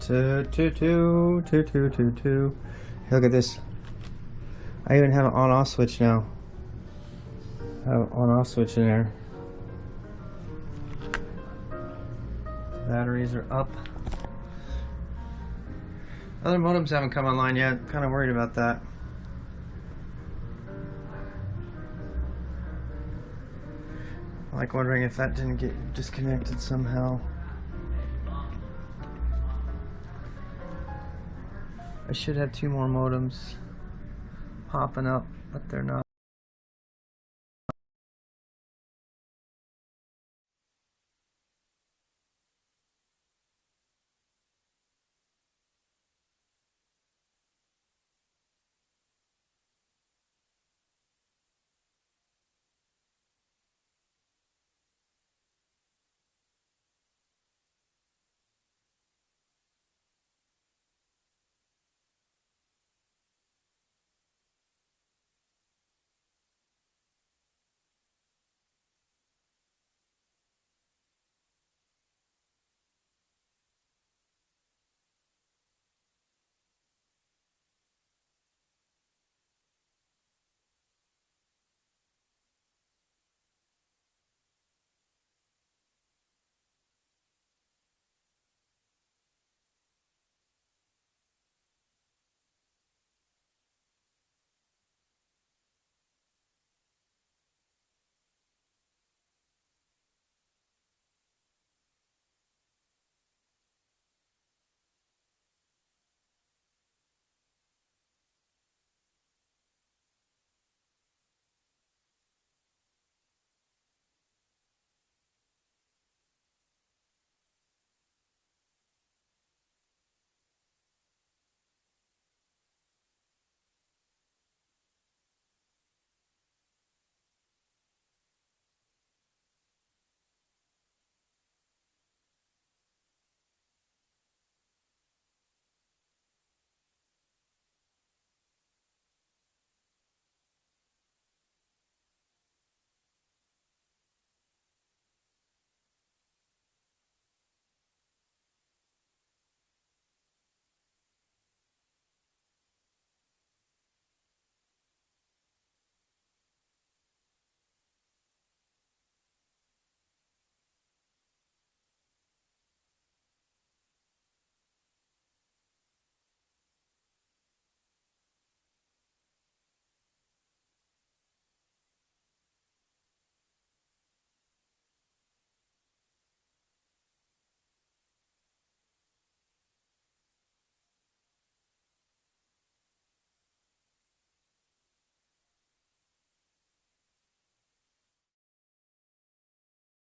Two. Look at this. I even have an on-off switch now. I have an on-off switch in there. Batteries are up. Other modems haven't come online yet. Kind of worried about that. Like wondering if that didn't get disconnected somehow. I should have 2 more modems popping up, but they're not.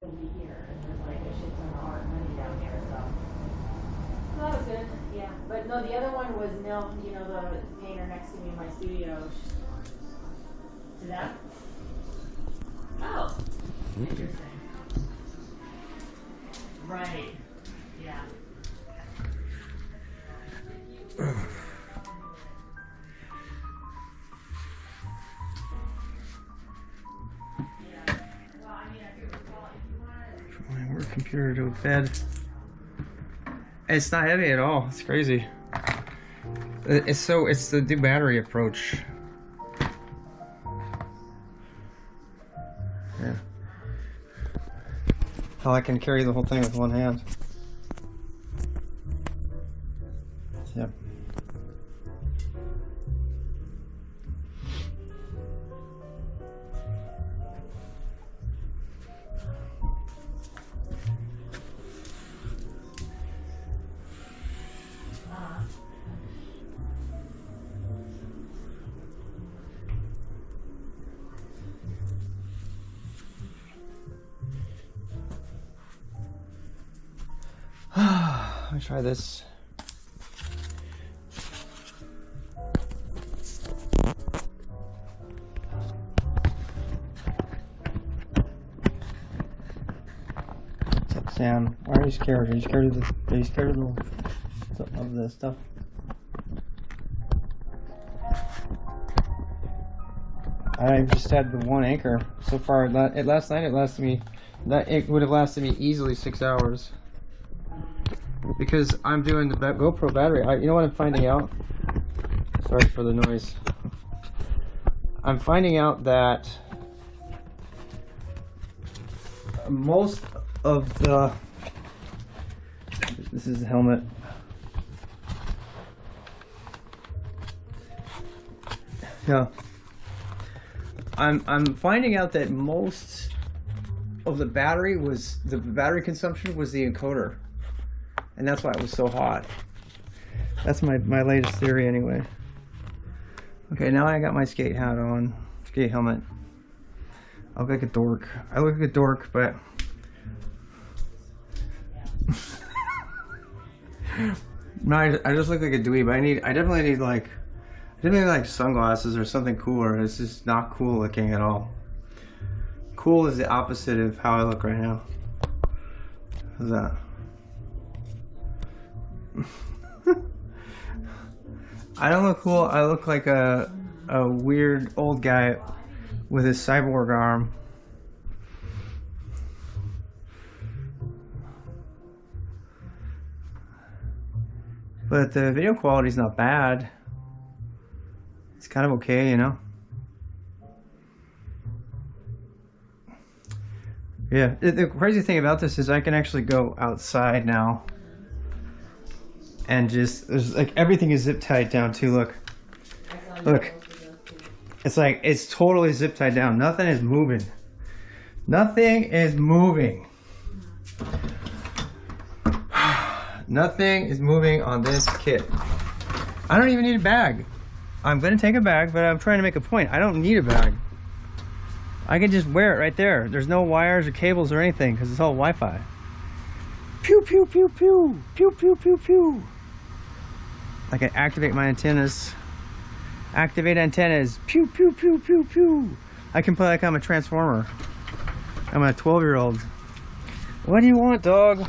Will be here, and there's like a shit ton of art money down here, so that was good. Yeah, but no, the other one was Nil, you know, the painter next to me in my studio. To that? Oh, interesting. Right. Yeah. My work computer to bed. It's not heavy at all. It's crazy. It's the new battery approach. Yeah. How I can carry the whole thing with one hand. Yep. Let me try this. What's up, Sam? Why are you scared? Are you scared of the? Are you scared of the stuff? I just had the one anchor so far. Last night it lasted me. It would have lasted me easily 6 hours. because I'm doing the GoPro battery. You know what I'm finding out? Sorry for the noise. I'm finding out that most of the, this is the helmet. Yeah. I'm finding out that most of the battery consumption was the encoder. And that's why it was so hot. That's my latest theory anyway. Okay, now I got my skate hat on, skate helmet. I look like a dork. I look like a dork, but no, I just look like a dweeb. I definitely need like sunglasses or something cooler. It's just not cool looking at all. Cool is the opposite of how I look right now. How's that? I don't look cool. I look like a weird old guy with his cyborg arm. But the video quality is not bad. It's kind of okay, you know? Yeah, the crazy thing about this is I can actually go outside now. And just, there's like, everything is zip tied down too, look. Look. It's like, it's totally zip tied down. Nothing is moving. Nothing is moving. Nothing is moving on this kit. I don't even need a bag. I'm gonna take a bag, but I'm trying to make a point. I don't need a bag. I can just wear it right there. There's no wires or cables or anything because it's all Wi-Fi. Pew, pew, pew, pew. Pew, pew, pew, pew. I can activate my antennas. Activate antennas. Pew, pew, pew, pew, pew. I can play like I'm a transformer. I'm a 12-year-old. What do you want, dog?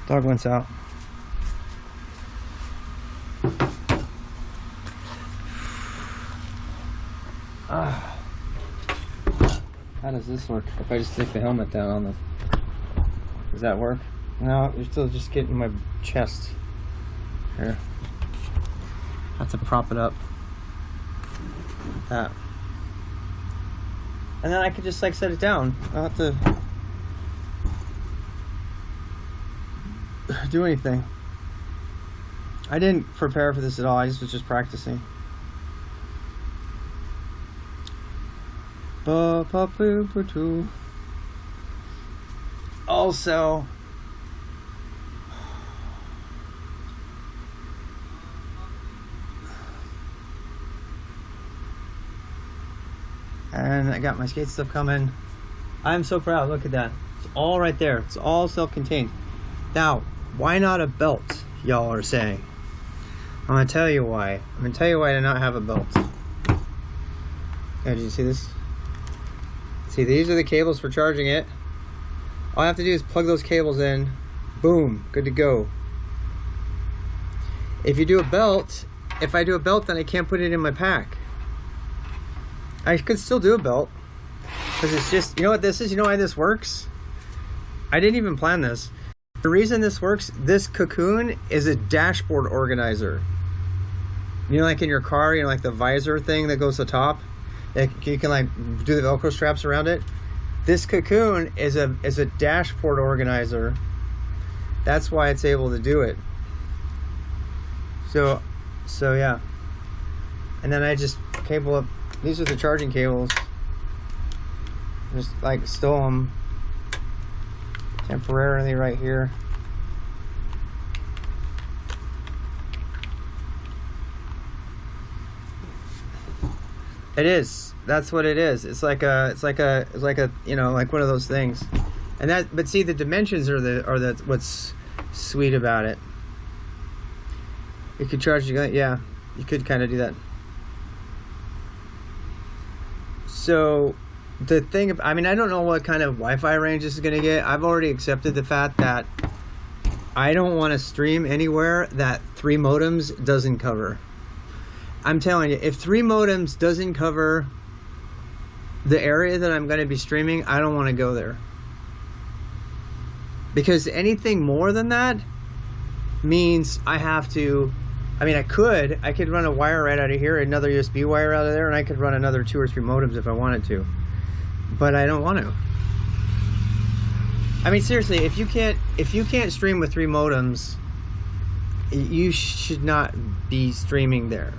Dog wants out. How does this work? If I just stick the helmet down on the... Does that work? No, you're still just getting my chest. Here. I have to prop it up. Like that. And then I could just like set it down. I don't have to do anything. I didn't prepare for this at all. I was just practicing. Also, and I got my skate stuff coming. I'm so proud. Look at that. It's all right there. It's all self-contained. Now, why not a belt? Y'all are saying. I'm gonna tell you why. I'm gonna tell you why to not have a belt. Yeah, did you see this? See, these are the cables for charging it. All I have to do is plug those cables in. Boom, good to go. If you do a belt, if I do a belt, then I can't put it in my pack. I could still do a belt. Because it's just, you know what this is? You know why this works? I didn't even plan this. The reason this works, this cocoon is a dashboard organizer. You know, like in your car, you know, like the visor thing that goes to the top? You can like do the Velcro straps around it. This cocoon is a dashboard organizer. That's why it's able to do it. So yeah. And then I just cable up. These are the charging cables. Just like stow them temporarily right here. It is. That's what it is. It's like a you know, like one of those things. And that, but see, the dimensions are what's sweet about it. You could charge your gun. Yeah, you could kind of do that. So the thing, I mean, I don't know what kind of Wi-Fi range this is gonna get. I've already accepted the fact that I don't want to stream anywhere that 3 modems doesn't cover. I'm telling you, if 3 modems doesn't cover the area that I'm going to be streaming, I don't want to go there. Because anything more than that means I have to, I mean, I could run a wire right out of here, another USB wire out of there, and I could run another 2 or 3 modems if I wanted to. But I don't want to. I mean, seriously, if you can't stream with 3 modems, you should not be streaming there.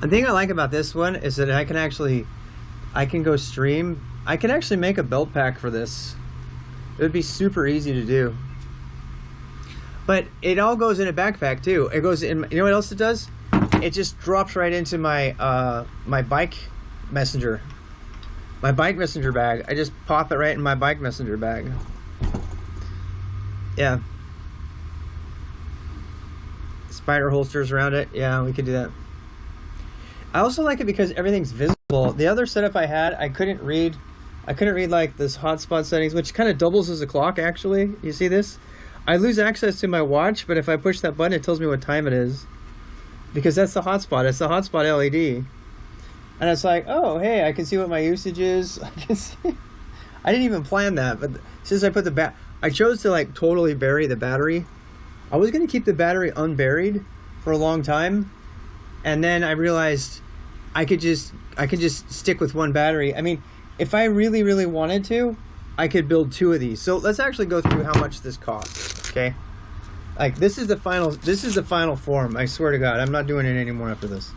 The thing I like about this one is that I can go stream. I can actually make a belt pack for this. It would be super easy to do. But it all goes in a backpack too. It goes in, you know what else it does? It just drops right into my my bike messenger. My bike messenger bag. I just pop it right in my bike messenger bag. Yeah. Spider holsters around it. Yeah, we could do that. I also like it because everything's visible. The other setup I had, I couldn't read like this hotspot settings, which kind of doubles as a clock actually. You see this? I lose access to my watch, but if I push that button, it tells me what time it is. Because that's the hotspot. It's the hotspot LED. And it's like, oh, hey, I can see what my usage is. I can see. I didn't even plan that, but since I put I chose to like totally bury the battery. I was going to keep the battery unburied for a long time. And then I realized I could just stick with one battery. I mean, if I really, really wanted to, I could build 2 of these. So let's actually go through how much this costs, okay? Like this is the final form. I swear to God, I'm not doing it anymore after this.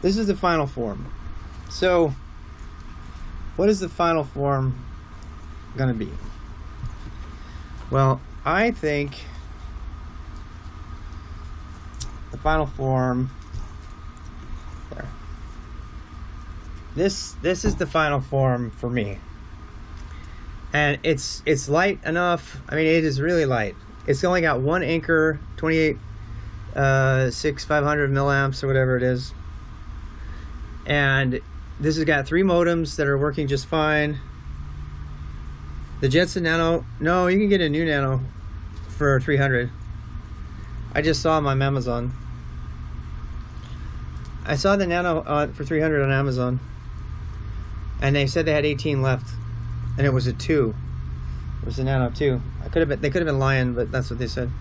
This is the final form. So what is the final form gonna be? Well, I think the final form there. This is the final form for me. And it's light enough. I mean, it is really light. It's only got 1 Anker 28 500 milliamps or whatever it is. And this has got 3 modems that are working just fine. The Jetson Nano, no, you can get a new Nano for 300. I just saw them on Amazon. I saw the Nano for 300 on Amazon, and they said they had 18 left, and it was a 2. It was a Nano 2. They could have been lying, but that's what they said.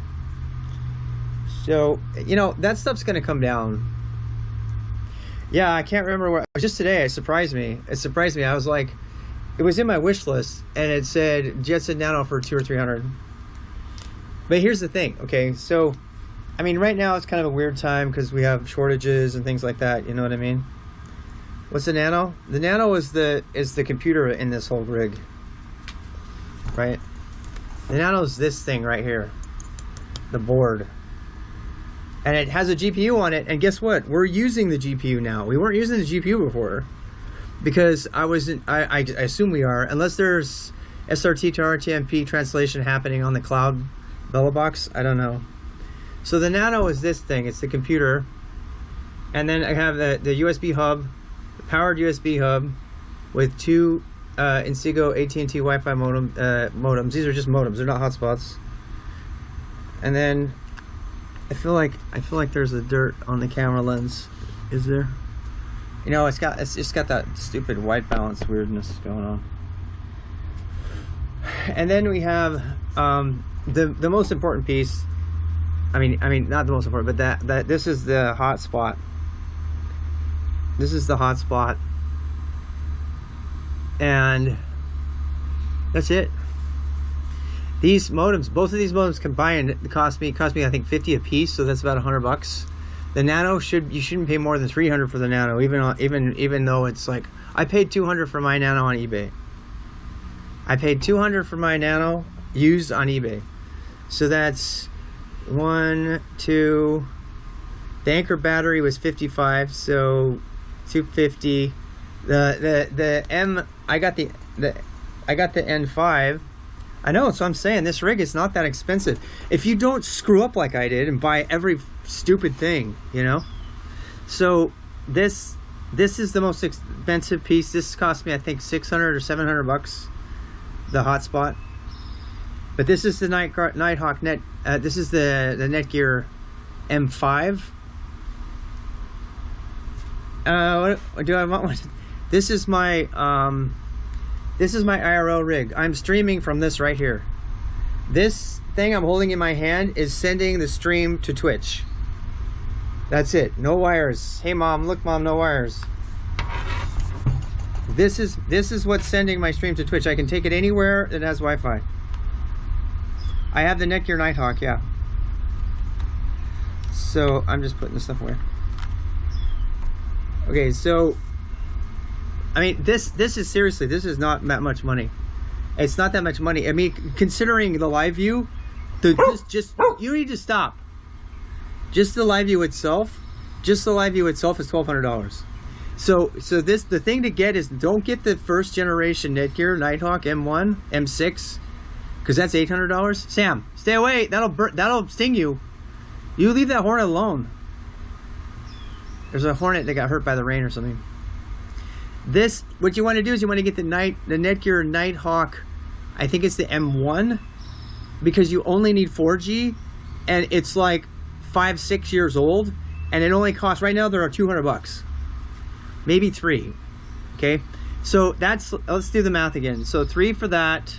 So, you know, that stuff's gonna come down. Yeah, I can't remember what. Just today, it surprised me. I was like, it was in my wish list, and it said Jetson Nano for 200 or 300. But here's the thing, okay? So, I mean, right now it's kind of a weird time because we have shortages and things like that. You know what I mean? What's the Nano? The Nano is the computer in this whole rig, right? The Nano is this thing right here, the board. And it has a GPU on it, and guess what? We're using the GPU now. We weren't using the GPU before because I assume we are, unless there's SRT to RTMP translation happening on the cloud Bella box. I don't know. So the Nano is this thing. It's the computer, and then I have the USB hub, the powered USB hub with 2 Inseego AT&T Wi-Fi modems. These are just modems. They're not hotspots. And then I feel like there's a dirt on the camera lens. Is there? You know, it's just got that stupid white balance weirdness going on. And then we have the most important piece. I mean not the most important, but that this is the hotspot. This is the hotspot. And that's it. These modems, both of these modems combined, cost me I think 50 a piece, so that's about $100. The Nano you shouldn't pay more than 300 for the Nano, even though it's like I paid 200 for my Nano on eBay. I paid 200 for my Nano used on eBay. So that's 1, 2. The Anker battery was 55, so 250. The M, I got the N5. I know, so I'm saying this rig is not that expensive if you don't screw up like I did and buy every stupid thing, you know. So this is the most expensive piece. This cost me I think 600 or 700 bucks, the hotspot. But this is the Nighthawk Net. This is the Netgear M5. What do I want one? This is my IRL rig. I'm streaming from this right here. This thing I'm holding in my hand is sending the stream to Twitch. That's it. No wires. Hey mom, look mom, no wires. This is what's sending my stream to Twitch. I can take it anywhere that has Wi-Fi. I have the Netgear Nighthawk, yeah. So I'm just putting this stuff away. Okay, so I mean, this is seriously, this is not that much money. It's not that much money. I mean, considering the live view, just you need to stop. Just the live view itself, is $1,200. So the thing to get is, don't get the first generation Netgear Nighthawk M1, M6, because that's $800. Sam, stay away. That'll sting you. You leave that hornet alone. There's a hornet that got hurt by the rain or something. This, what you want to do is you want to get the Netgear Nighthawk, I think it's the M1, because you only need 4G, and it's like 5-6 years old, and it only costs, right now they're $200, maybe $3. Okay, so that's, let's do the math again. So 3 for that,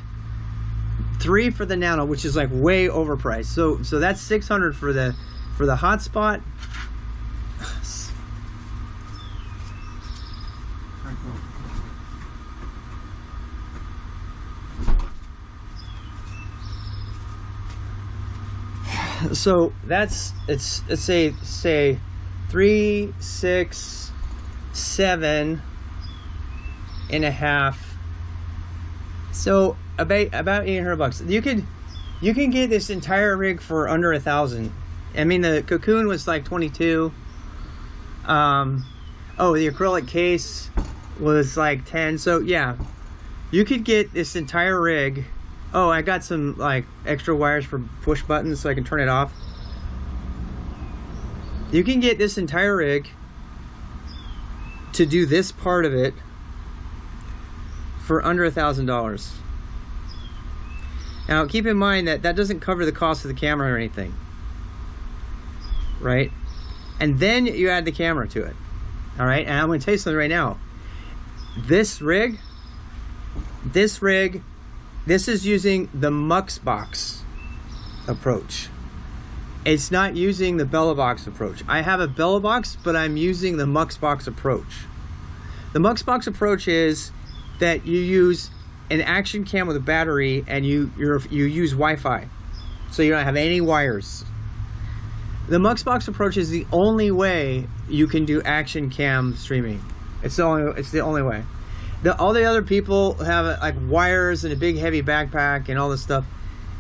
3 for the Nano, which is like way overpriced. So that's $600 for the hotspot. So that's, let's say 3, 6, 7.5. So about $800. You can get this entire rig for under $1,000. I mean, the Cocoon was like 22. Oh, the acrylic case was like 10. So yeah, you could get this entire rig. Oh, I got some like extra wires for push buttons so I can turn it off. You can get this entire rig to do this part of it for under $1,000. Now keep in mind that doesn't cover the cost of the camera or anything, right? And then you add the camera to it. All right, and I'm going to tell you something right now. This rig, this is using the Muxbox approach. It's not using the Bellabox approach. I have a Bellabox, but I'm using the Muxbox approach. The Muxbox approach is that you use an action cam with a battery, and you use Wi-Fi, so you don't have any wires. The Muxbox approach is the only way you can do action cam streaming. It's the only way. All the other people have like wires and a big heavy backpack and all this stuff.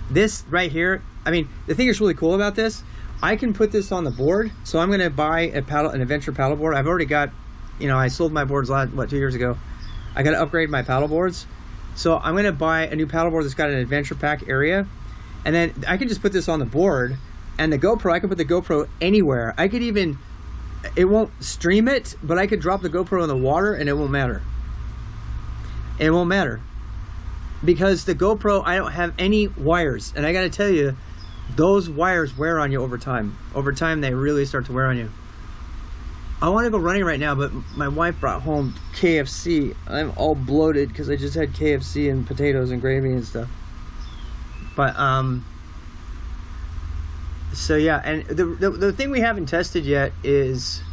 This right here, I mean, the thing that's really cool about this, I can put this on the board. So I'm going to buy an adventure paddle board. I've already got, I sold my boards 2 years ago. I got to upgrade my paddle boards. So I'm going to buy a new paddle board that's got an adventure pack area, and then I can just put this on the board. And the GoPro, I can put the GoPro anywhere. I could even, it won't stream it, but I could drop the GoPro in the water and it won't matter. It won't matter, because the GoPro, I don't have any wires, and I got to tell you, those wires wear on you over time. Over time, they really start to wear on you. I want to go running right now, but my wife brought home KFC. I'm all bloated because I just had KFC and potatoes and gravy and stuff. But so yeah, and the thing we haven't tested yet is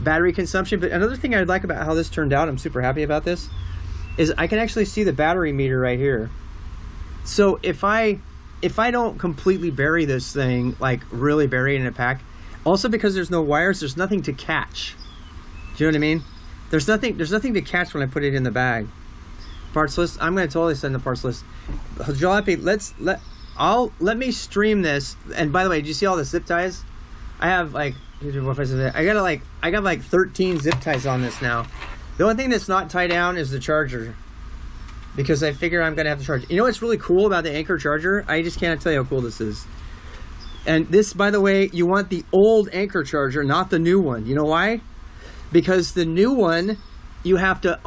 battery consumption. But another thing I like about how this turned out, I'm super happy about this, is I can actually see the battery meter right here. So if I don't completely bury this thing, like really bury it in a pack, also because there's no wires, there's nothing to catch. Do you know what I mean? There's nothing to catch when I put it in the bag. Parts list, I'm going to totally send the parts list. Jalopy, let me stream this. And by the way, did you see all the zip ties? I have like, I got like 13 zip ties on this now. The only thing that's not tied down is the charger, because I figure I'm gonna have to charge. You know what's really cool about the Anker Charger? I just can't tell you how cool this is. And this, by the way, you want the old Anker Charger, not the new one. You know why? Because the new one you have to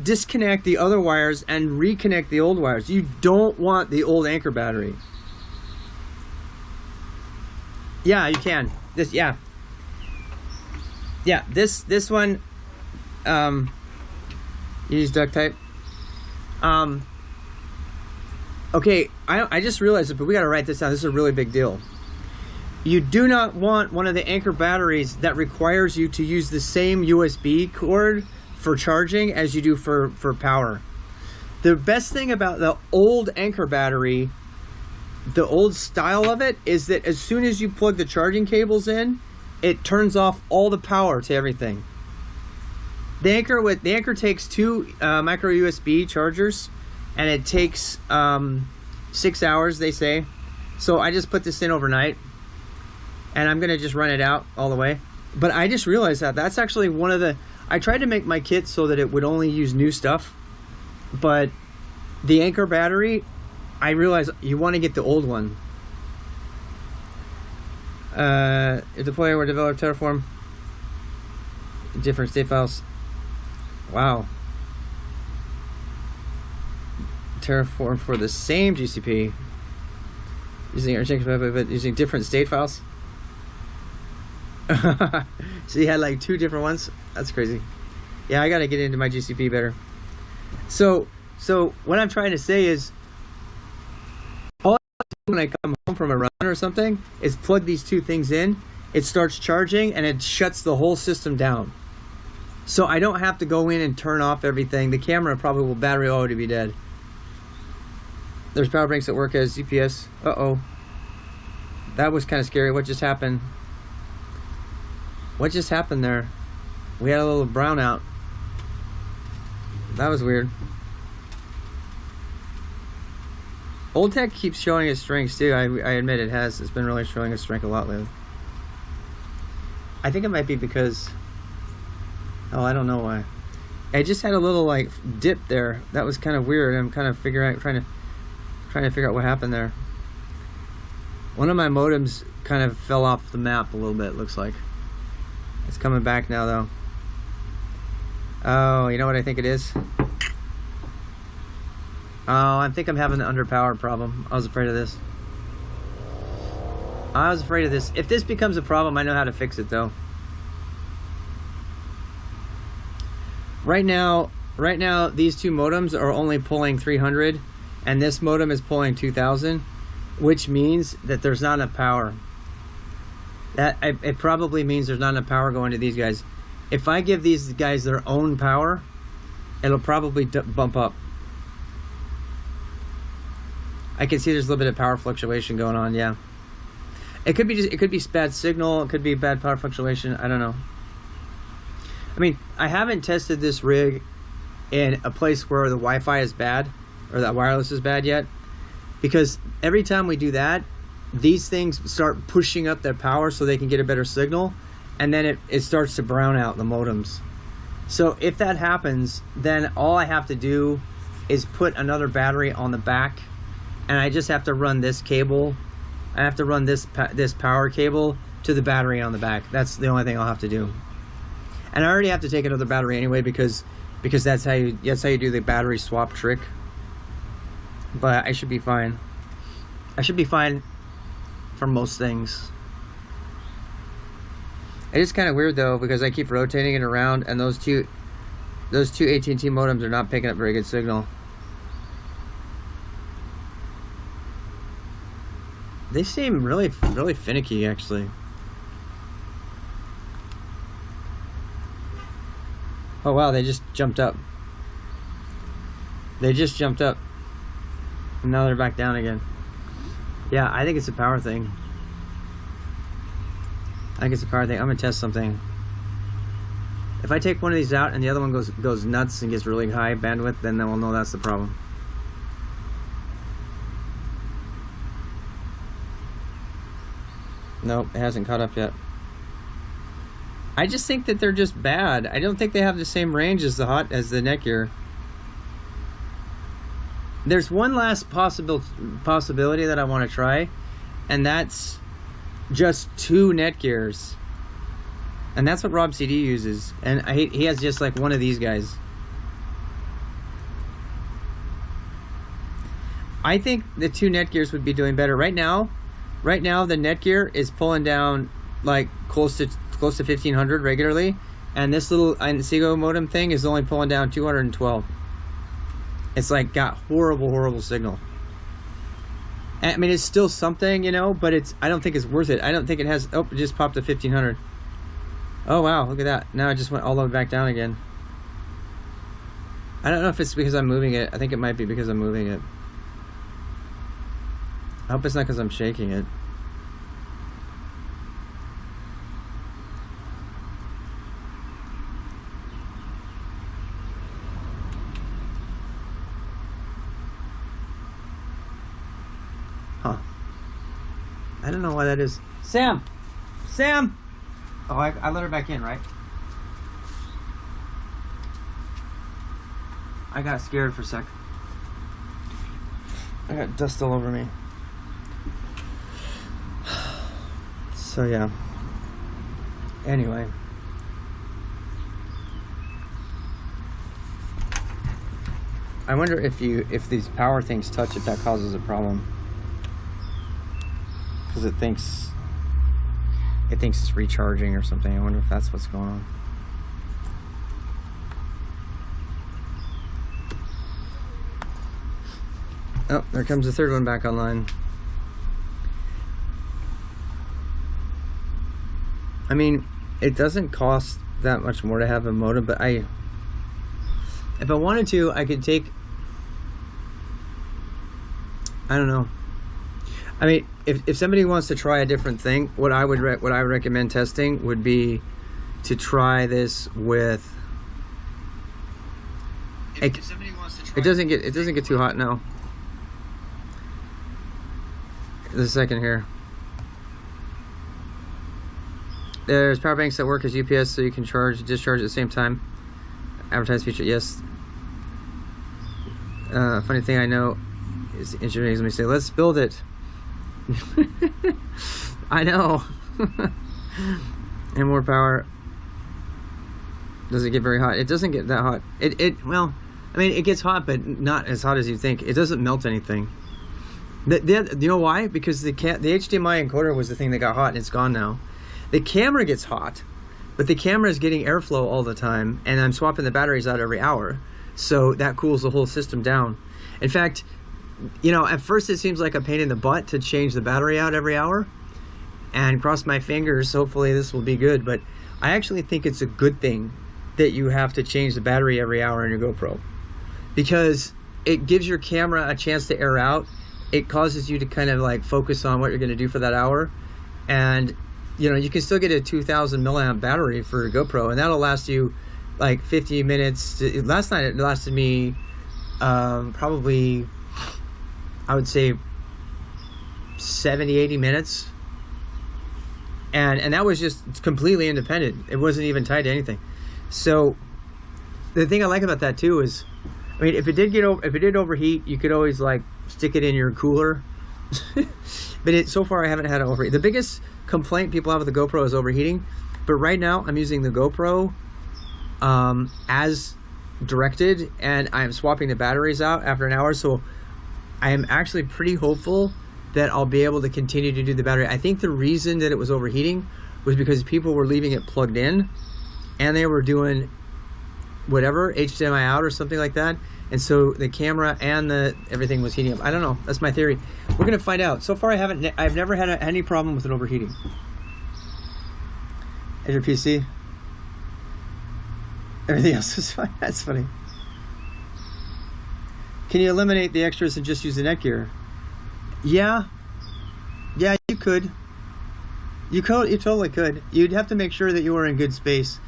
disconnect the other wires and reconnect the old wires. You don't want the old Anker battery. Yeah, you can. This one use duct tape. Okay, I just realized it, but we got to write this down. This is a really big deal. You do not want one of the Anker batteries that requires you to use the same USB cord for charging as you do for power. The best thing about the old Anker battery, the old style of it, is that as soon as you plug the charging cables in, it turns off all the power to everything. The Anker takes 2 micro USB chargers, and it takes 6 hours, they say. So I just put this in overnight, and I'm gonna just run it out all the way. But I just realized that that's actually one of the, I tried to make my kit so that it would only use new stuff, but the Anker battery, I realized you want to get the old one. Deploy or develop Terraform, different state files. Wow. Terraform for the same GCP using but using different state files. So you had like 2 different ones. That's crazy. Yeah, I gotta get into my GCP better. So what I'm trying to say is, all I do when I come home from a run or something is plug these 2 things in. It starts charging and it shuts the whole system down. So I don't have to go in and turn off everything. The camera probably will battery already be dead. There's power banks that work as UPS. Uh-oh. That was kind of scary. What just happened? What just happened there? We had a little brownout. That was weird. Old Tech keeps showing its strengths too. I admit it has. It's been really showing its strength a lot lately. I think it might be because... Oh, I don't know why. I just had a little like dip there. That was kind of weird. I'm kind of trying to figure out what happened there. One of my modems kind of fell off the map a little bit, it looks like. It's coming back now though. Oh, you know what I think it is? Oh, I think I'm having an underpowered problem. I was afraid of this. I was afraid of this. If this becomes a problem, I know how to fix it though. Right now these 2 modems are only pulling 300, and this modem is pulling 2000, which means that there's not enough power. It probably means there's not enough power going to these guys. If I give these guys their own power, it'll probably bump up. I can see there's a little bit of power fluctuation going on. Yeah, it could be bad signal. It could be bad power fluctuation. I don't know. I mean, I haven't tested this rig in a place where the Wi-Fi is bad or that wireless is bad yet, because every time we do that, these things start pushing up their power so they can get a better signal, and then it starts to brown out the modems. So if that happens, then all I have to do is put another battery on the back, and I just have to run this cable. I have to run this power cable to the battery on the back. That's the only thing I'll have to do. And I already have to take another battery anyway because that's how you do the battery swap trick. But I should be fine. I should be fine for most things. It is kind of weird though, because I keep rotating it around, and those two AT&T modems are not picking up very good signal. They seem really finicky actually. Oh wow, they just jumped up. They just jumped up. And now they're back down again. Yeah, I think it's a power thing. I think it's a power thing. I'm gonna test something. If I take one of these out and the other one goes nuts and gets really high bandwidth, then we'll know that's the problem. Nope, it hasn't caught up yet. I just think that they're just bad. I don't think they have the same range as the Netgear. There's one last possibility that I want to try, and that's just 2 Netgears. And that's what Rob CD uses. And he has just like one of these guys. I think the 2 Netgears would be doing better. Right now the Netgear is pulling down like close to 1500 regularly. And this little Seago modem thing is only pulling down 212. It's like got horrible signal. And, I mean, it's still something, you know, but I don't think it's worth it. I don't think it has, oh, it just popped to 1500. Oh, wow, look at that. Now it just went all the way back down again. I don't know if it's because I'm moving it. I think it might be because I'm moving it. I hope it's not because I'm shaking it. Huh. I don't know why that is. Sam! Sam! Oh, I let her back in, right? I got scared for a sec. I got dust all over me. So yeah. Anyway. I wonder if these power things touch, if that causes a problem. Because it thinks it's recharging or something. I wonder if that's what's going on. Oh, there comes the third one back online. I mean, it doesn't cost that much more to have a modem, but if I wanted to, I could take, I don't know. I mean, if somebody wants to try a different thing, what I would recommend testing would be to try this with. If somebody wants to try, it doesn't get too hot now. There's a second here. There's power banks that work as UPS, so you can discharge at the same time. Advertised feature, yes. Funny thing I know is engineers. Let me say, let's build it. I know. And more power. Does it get very hot? It doesn't get that hot. Well, I mean, it gets hot, but not as hot as you think. It doesn't melt anything. You know why? Because the HDMI encoder was the thing that got hot, and it's gone now. The camera gets hot, but the camera is getting airflow all the time, and I'm swapping the batteries out every hour, so that cools the whole system down. In fact, you know, at first it seems like a pain in the butt to change the battery out every hour, and cross my fingers, hopefully this will be good, but I actually think it's a good thing that you have to change the battery every hour in your GoPro, because it gives your camera a chance to air out. It causes you to kind of like focus on what you're going to do for that hour, and you know, you can still get a 2000 milliamp battery for a GoPro, and that'll last you like 50 minutes. Last night it lasted me probably, I would say 70-80 minutes, and that was just completely independent. It wasn't even tied to anything. So the thing I like about that too is, I mean, if it did overheat, you could always like stick it in your cooler. But so far I haven't had it overheat. The biggest complaint people have with the GoPro is overheating, but right now I'm using the GoPro as directed, and I'm swapping the batteries out after an hour, so I am actually pretty hopeful that I'll be able to continue to do the battery. I think the reason that it was overheating was because people were leaving it plugged in, and they were doing whatever, HDMI out or something like that, and so the camera and everything was heating up. I don't know, that's my theory. We're gonna find out. So far I've never had any problem with it overheating. At your PC, everything else is fine. That's funny. Can you eliminate the extras and just use the Netgear? Yeah, you could. You totally could. You'd have to make sure that you were in good space.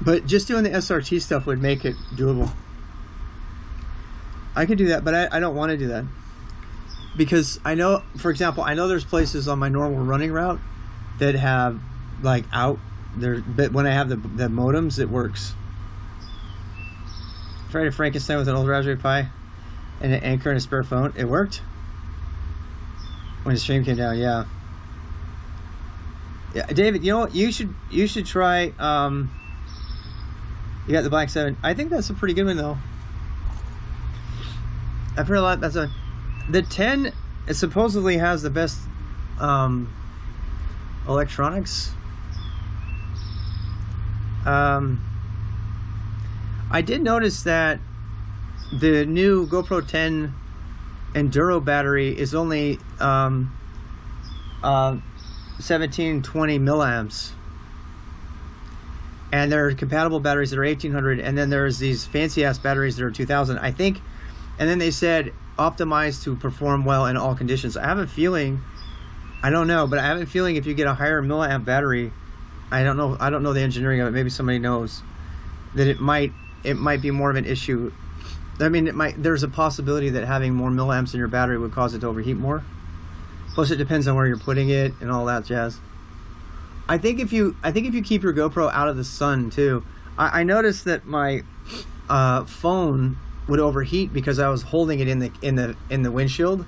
But just doing the SRT stuff would make it doable. I could do that, but I don't want to do that. Because I know, for example, I know there's places on my normal running route that have like out there, but when I have the modems, it works. Tried a Frankenstein with an old Raspberry Pi and an Anker and a spare phone. It worked when the stream came down, yeah. Yeah, David, you know what? You should try. You got the Black 7. I think that's a pretty good one though. I've heard a lot. The 10. It supposedly has the best electronics. I did notice that the new GoPro 10 Enduro battery is only 1720 milliamps, and there are compatible batteries that are 1800, and then there's these fancy ass batteries that are 2000, I think. And then they said optimized to perform well in all conditions. I have a feeling, I don't know, but I have a feeling if you get a higher milliamp battery, I don't know the engineering of it, maybe somebody knows, that it might be more of an issue. I mean, there's a possibility that having more milliamps in your battery would cause it to overheat more. Plus, it depends on where you're putting it and all that jazz. I think if you keep your GoPro out of the sun too. I noticed that my phone would overheat because I was holding it in the windshield,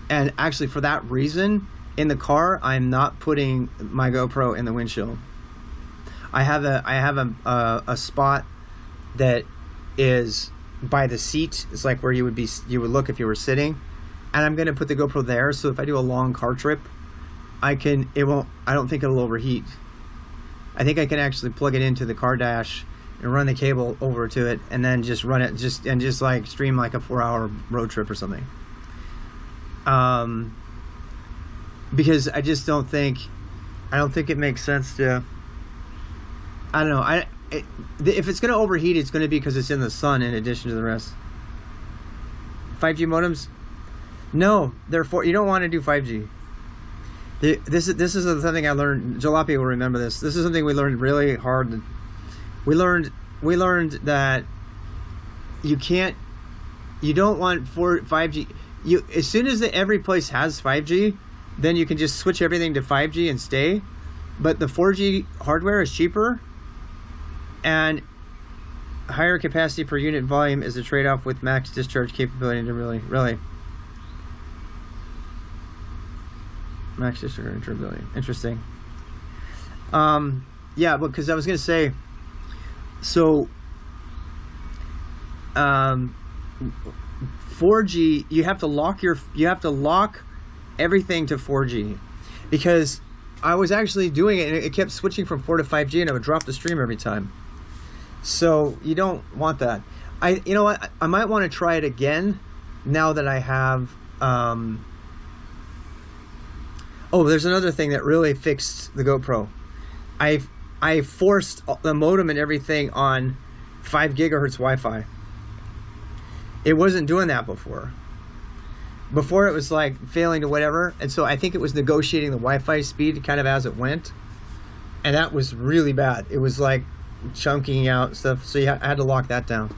and actually for that reason, in the car, I'm not putting my GoPro in the windshield. I have a spot that is by the seat. It's like where you would look if you were sitting, and I'm going to put the GoPro there, so if I do a long car trip, I don't think it'll overheat. I think I can actually plug it into the car dash and run the cable over to it, and then just run it just like stream like a 4-hour road trip or something. Because I don't think it makes sense to, I don't know, if it's going to overheat, it's going to be because it's in the sun in addition to the rest. 5G modems? No, you don't want to do 5G. This is something I learned. Jalopy will remember this. This is something we learned really hard. We learned that you don't want 5G. As soon as every place has 5G, then you can just switch everything to 5G and stay. But the 4G hardware is cheaper, and higher capacity per unit volume is a trade-off with max discharge capability. To really max discharge capability. Interesting. Yeah, because I was gonna say, so 4G, you have to lock everything to 4G, because I was actually doing it and it kept switching from 4 to 5G, and I would drop the stream every time. So you don't want that. You know what? I might want to try it again now that I have. Oh, there's another thing that really fixed the GoPro. I forced the modem and everything on 5 gigahertz Wi-Fi. It wasn't doing that before. Before it was like failing to whatever, and so I think it was negotiating the Wi-Fi speed kind of as it went, and that was really bad. It was like chunking out stuff, so I had to lock that down.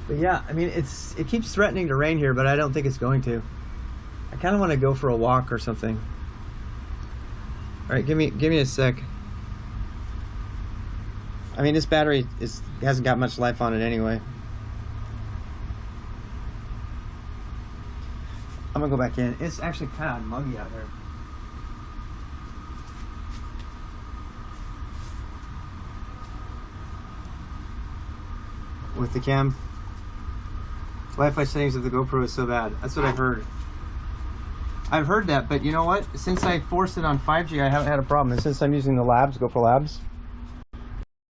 But yeah, I mean, it keeps threatening to rain here, but I don't think it's going to. I kind of want to go for a walk or something. All right, give me a sec. I mean, this battery hasn't got much life on it anyway. I'm gonna go back in. It's actually kind of muggy out there. With the cam, Wi-Fi settings of the GoPro is so bad. That's what I've heard. I've heard that, but you know what? Since I forced it on 5G, I haven't had a problem. And since I'm using the GoPro Labs,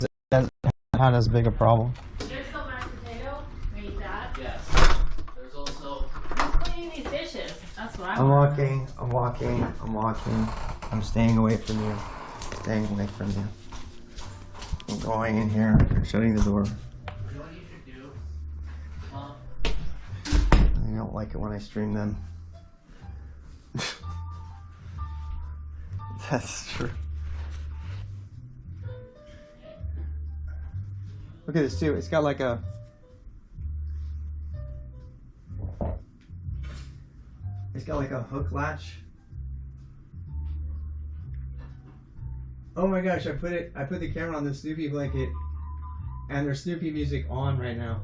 it hasn't had as big a problem. There's still mashed potato. We eat that. Yes. There's also. Who's cleaning these dishes? That's what I'm walking. I'm staying away from you. Staying away from you. I'm going in here. Shutting the door. You know what you should do? I don't like it when I stream them. That's true. Look at this too. It's got like a. It's got like a hook latch. Oh my gosh! I put the camera on the Snoopy blanket, and there's Snoopy music on right now.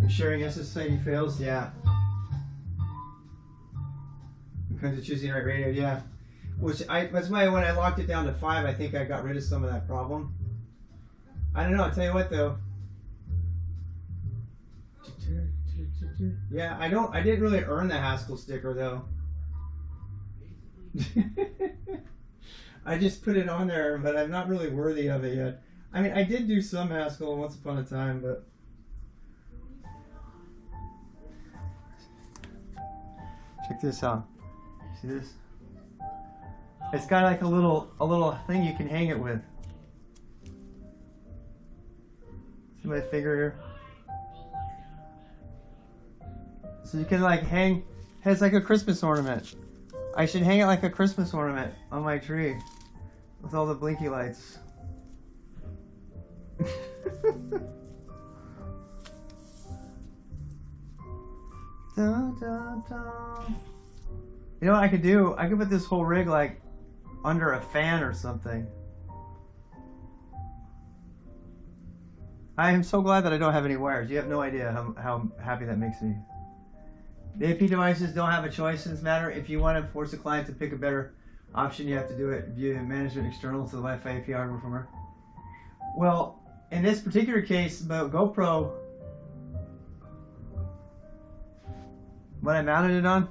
Sharing SSID fails, yeah. Because of choosing the right radio, yeah. That's why when I locked it down to 5, I think I got rid of some of that problem. I don't know, I'll tell you what though. Yeah, I didn't really earn the Haskell sticker though. I just put it on there, but I'm not really worthy of it yet. I mean, I did do some Haskell once upon a time, but check this out. See this? It's got like a little thing you can hang it with. See my finger here? So you can like hang, has like a Christmas ornament. I should hang it like a Christmas ornament on my tree with all the blinky lights. Da, da, da. You know what I could do? I could put this whole rig like under a fan or something. I am so glad that I don't have any wires. You have no idea how happy that makes me. The AP devices don't have a choice in this matter. If you want to force a client to pick a better option, you have to do it via management external to the Wi-Fi AP hardware firmware. Well, in this particular case, the GoPro, what I mounted it on,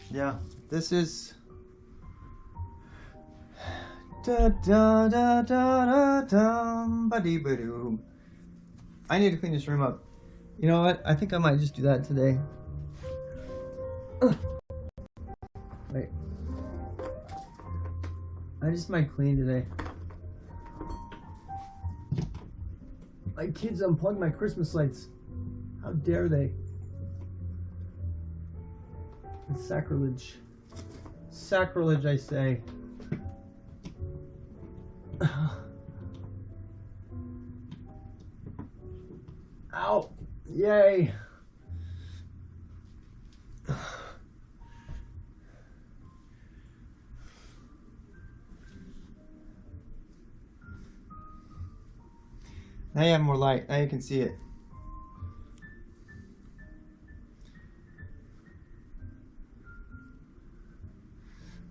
yeah, this is da da da da da dum ba dee ba doo. I need to clean this room up. You know what? I think I might just do that today. Wait. I just might clean today. My kids unplugged my Christmas lights. How dare they? It's sacrilege. Sacrilege, I say. Ow! Yay! Now you have more light. Now you can see it.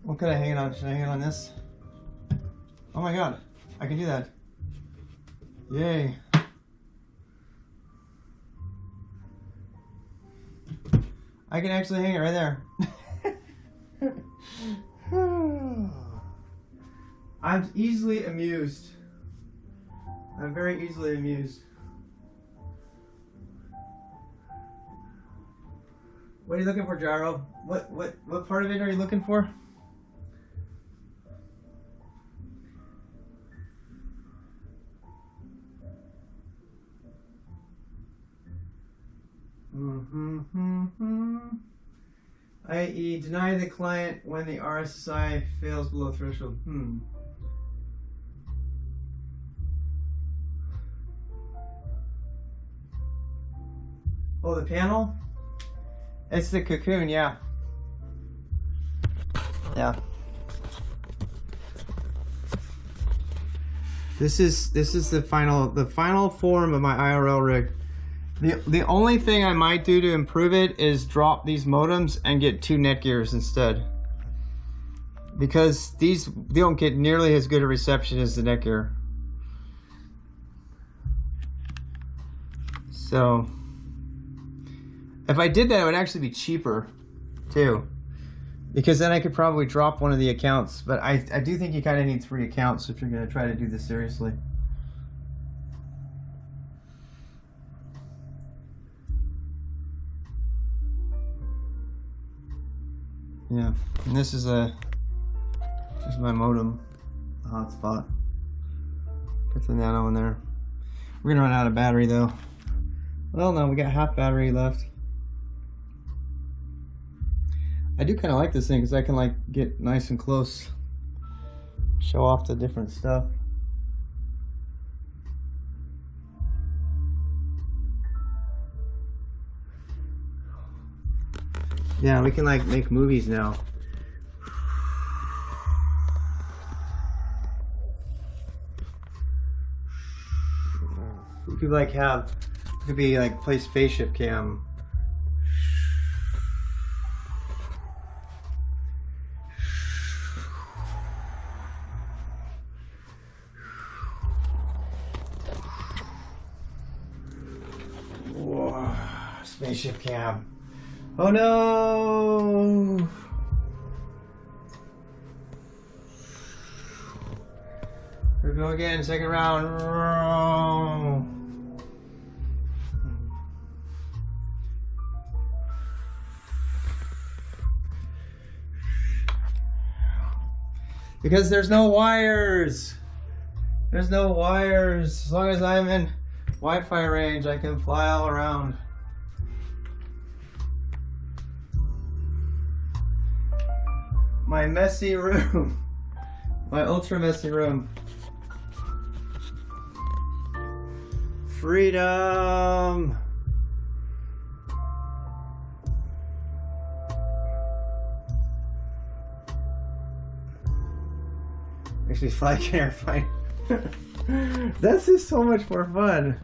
What could I hang it on? Should I hang it on this? Oh my god, I can do that. Yay. I can actually hang it right there. I'm easily amused. I'm very easily amused. What are you looking for, Gyro? What part of it are you looking for? I.e. deny the client when the RSSI fails below threshold. Oh, the panel? It's the cocoon, yeah. Yeah. This is the final form of my IRL rig. The only thing I might do to improve it is drop these modems and get 2 netgears instead. Because they don't get nearly as good a reception as the netgear. So if I did that, it would actually be cheaper too. Because then I could probably drop one of the accounts. But I do think you kind of need 3 accounts if you're going to try to do this seriously. Yeah, and this is my modem hotspot. Put the nano in there. We're gonna run out of battery though. Well, no, we got half battery left. I do kind of like this thing because I can like get nice and close, show off the different stuff. Yeah, we can like make movies now. You could like have, it could be like play spaceship cam. Whoa, spaceship cam. Oh no! Here we go again, second round. Because there's no wires. There's no wires. As long as I'm in Wi-Fi range, I can fly all around. My messy room. My ultra messy room. Freedom. Actually, fly an airplane. That's just so much more fun.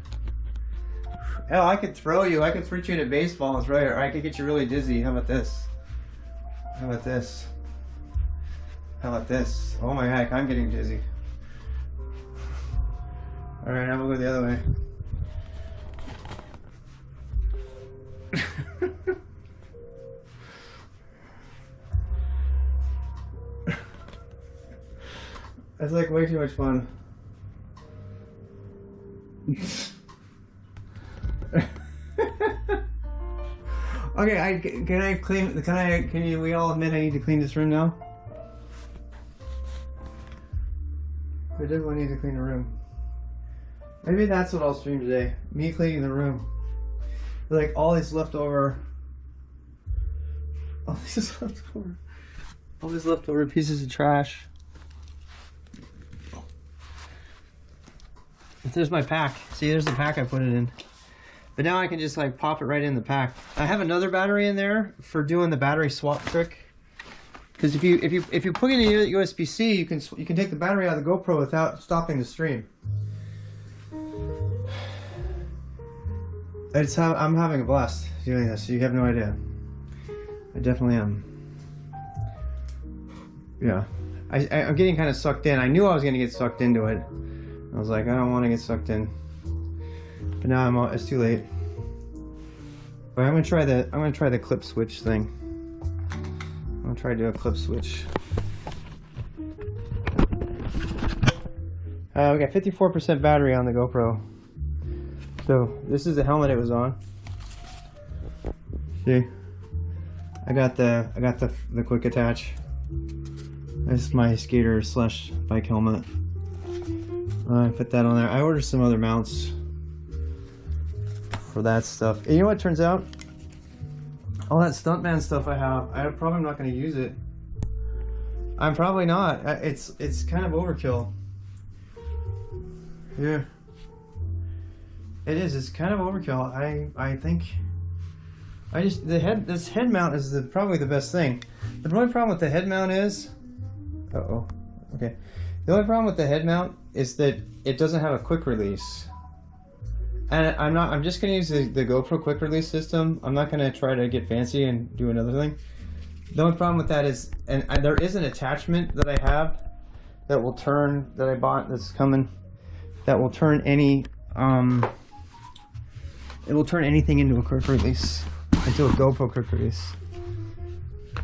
Hell, I could throw you. I could throw you into baseballs, right? Or I could get you really dizzy. How about this? How about this? How about this? Oh my heck, I'm getting dizzy. Alright, now we'll go the other way. That's like way too much fun. Okay, we all admit I need to clean this room now? I definitely need to clean the room. Maybe that's what I'll stream today. Me cleaning the room. Like all these leftover pieces of trash. There's my pack. See, there's the pack I put it in. But now I can just like pop it right in the pack. I have another battery in there for doing the battery swap trick. Because if you plug in a USB-C, you can take the battery out of the GoPro without stopping the stream. It's how I'm having a blast doing this. You have no idea. I definitely am. Yeah, I'm getting kind of sucked in. I knew I was going to get sucked into it. I was like, I don't want to get sucked in. But now it's too late. But I'm gonna try the clip switch thing. I'm gonna try to do a clip switch. We got 54% battery on the GoPro. So this is the helmet it was on. See, I got the quick attach. This is my skater / bike helmet. I put that on there. I ordered some other mounts for that stuff. And you know what it turns out? All that stuntman stuff I'm probably not going to use it. I'm probably not. It's kind of overkill. Yeah. It is. It's kind of overkill. I think. This head mount is probably the best thing. The only problem with the head mount is. Okay. The only problem with the head mount is that it doesn't have a quick release. And I'm just gonna use the GoPro quick release system. I'm not gonna try to get fancy and do another thing. The only problem with that is, and there is an attachment that I have that will turn, that I bought, that's coming, that will turn any, it will turn anything into a quick release, into a GoPro quick release.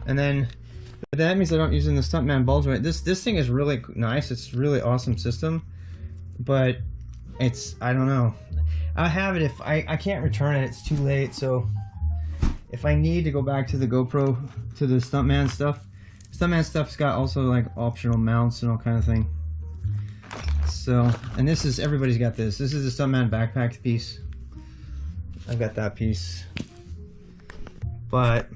And then, that means I'm not using the Stuntman ball joint. This thing is really nice. It's a really awesome system, but it's, I don't know. I'll have it if I can't return it. It's too late. So if I need to go back to the GoPro, to the Stuntman stuff's got also like optional mounts and all kind of thing. So, and this is, everybody's got this. This is the Stuntman backpack piece. I've got that piece. But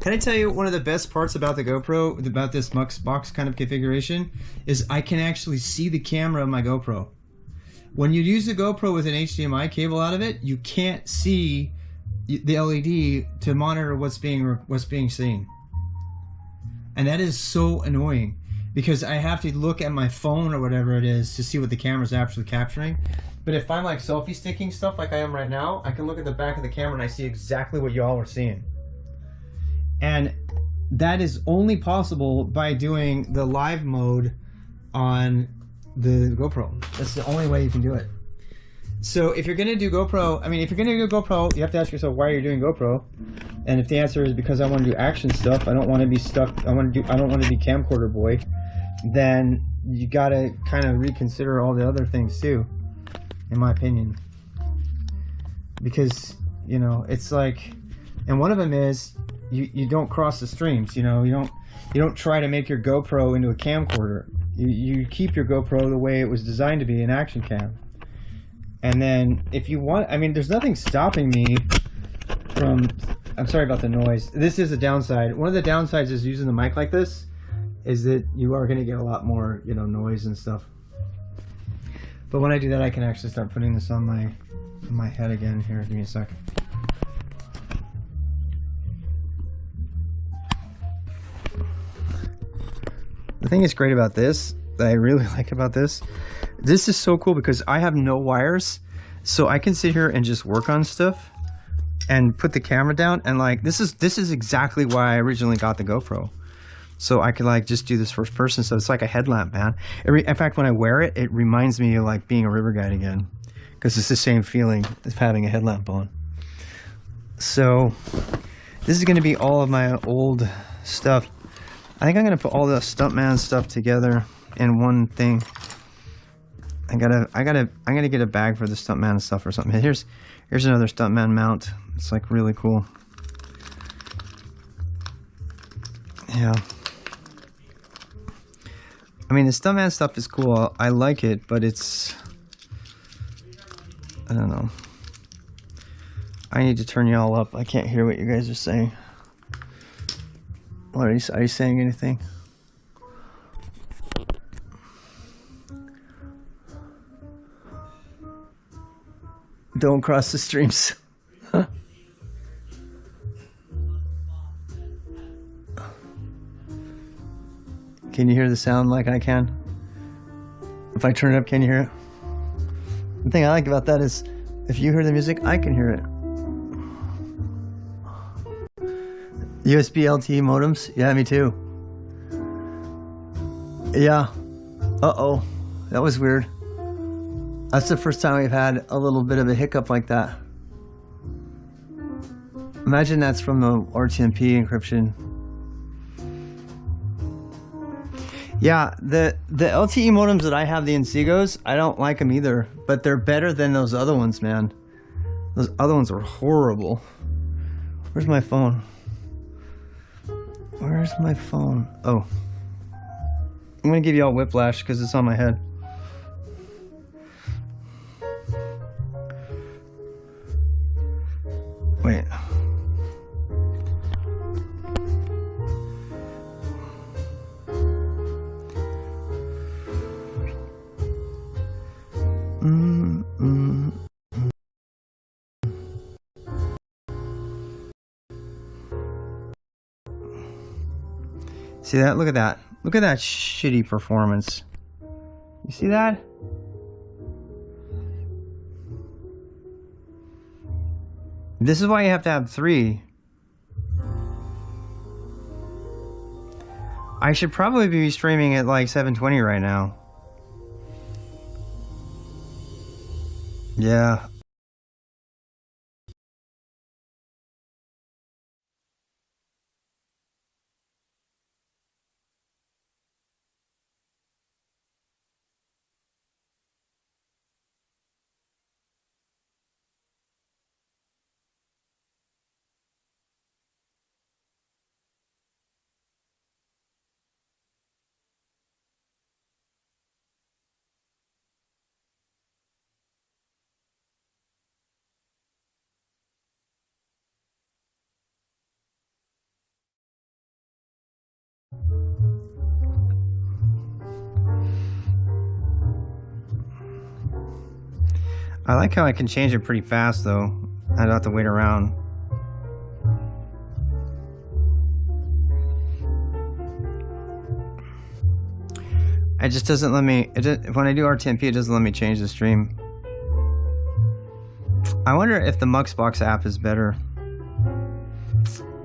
can I tell you one of the best parts about the GoPro, about this box kind of configuration, is I can actually see the camera of my GoPro. When you use the GoPro with an HDMI cable out of it, you can't see the LED to monitor what's being seen, and that is so annoying. because I have to look at my phone or whatever it is to see what the camera's actually capturing. But if I'm like selfie sticking stuff like I am right now, I can look at the back of the camera and I see exactly what y'all are seeing. And that is only possible by doing the live mode on the GoPro. That's the only way you can do it. So if you're gonna do GoPro, I mean, if you're gonna do GoPro, you have to ask yourself why you're doing GoPro. And if the answer is because I want to do action stuff, I don't want to be stuck, I don't want to be camcorder boy, then you gotta kind of reconsider all the other things too, in my opinion. Because, you know, it's like, and one of them is you don't cross the streams, you know, you don't try to make your GoPro into a camcorder. You keep your GoPro the way it was designed to be, an action cam. And then if you want, I mean, there's nothing stopping me from, I'm sorry about the noise. This is a downside. One of the downsides is using the mic like this is that you are going to get a lot more, you know, noise and stuff. But when I do that, I can actually start putting this on my head again. Here, give me a second. The thing that's great about this, that I really like about this is so cool because I have no wires, so I can sit here and just work on stuff and put the camera down, and like this is exactly why I originally got the GoPro, so I could like just do this first person stuff. It's like a headlamp, man. In fact, when I wear it, it reminds me of like being a river guide again, because it's the same feeling as having a headlamp on. So this is going to be all of my old stuff. I think I'm going to put all the stuntman stuff together in one thing. I'm gonna get a bag for the stuntman stuff or something. Here's another stuntman mount. It's like really cool. Yeah. I mean, the stuntman stuff is cool. I like it, but it's, I don't know. I need to turn y'all up. I can't hear what you guys are saying. What are you saying anything? Don't cross the streams. Can you hear the sound like I can? If I turn it up, can you hear it? The thing I like about that is if you hear the music, I can hear it. USB LTE modems? Yeah, me too. Yeah. Uh-oh. That was weird. That's the first time we've had a little bit of a hiccup like that. Imagine that's from the RTMP encryption. Yeah, the LTE modems that I have, the Insigos, I don't like them either, but they're better than those other ones, man. Those other ones were horrible. Where's my phone? Where's my phone? Oh. I'm gonna give you all whiplash because it's on my head. Wait. See that? Look at that. Look at that shitty performance. You see that? This is why you have to have 3. I should probably be streaming at like 720 right now. Yeah. I like how I can change it pretty fast though. I don't have to wait around. It just doesn't let me, when I do RTMP, it doesn't let me change the stream. I wonder if the Muxbox app is better.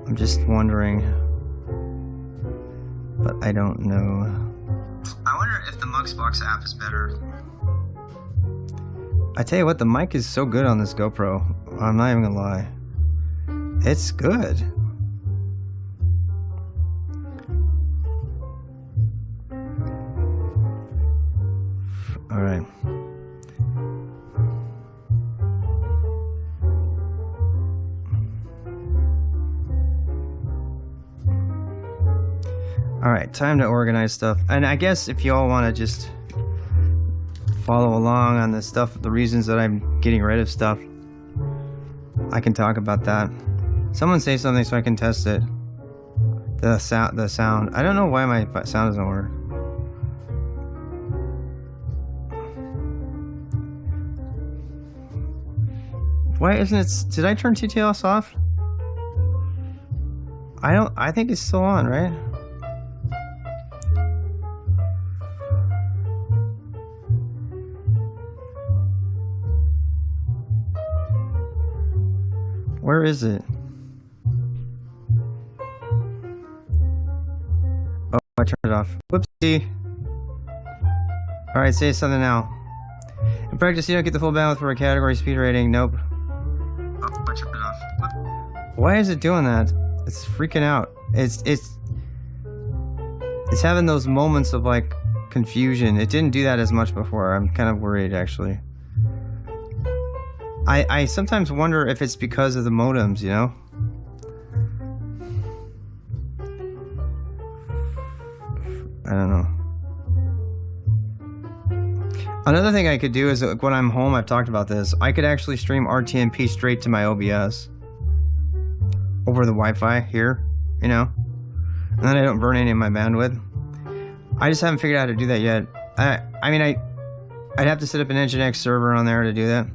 I'm just wondering. But I don't know. I wonder if the Muxbox app is better. I tell you what, the mic is so good on this GoPro. I'm not even gonna lie. It's good. All right. All right, time to organize stuff. And I guess if y'all want to just follow along on the stuff, the reasons that I'm getting rid of stuff, I can talk about that. Someone say something so I can test it. The sound. I don't know why my sound doesn't work. Why isn't it? Did I turn TTLS off? I think it's still on, right? Where is it? Oh, I turned it off. Whoopsie. Alright, say something now. In practice, you don't get the full bandwidth for a category speed rating. Nope. Oh, I turned it off. Why is it doing that? It's freaking out. It's having those moments of like confusion. It didn't do that as much before. I'm kind of worried actually. I sometimes wonder if it's because of the modems, you know? I don't know. Another thing I could do is when I'm home, I've talked about this, I could actually stream RTMP straight to my OBS over the Wi-Fi here, you know? And then I don't burn any of my bandwidth. I just haven't figured out how to do that yet. I mean, I'd have to set up an Nginx server on there to do that.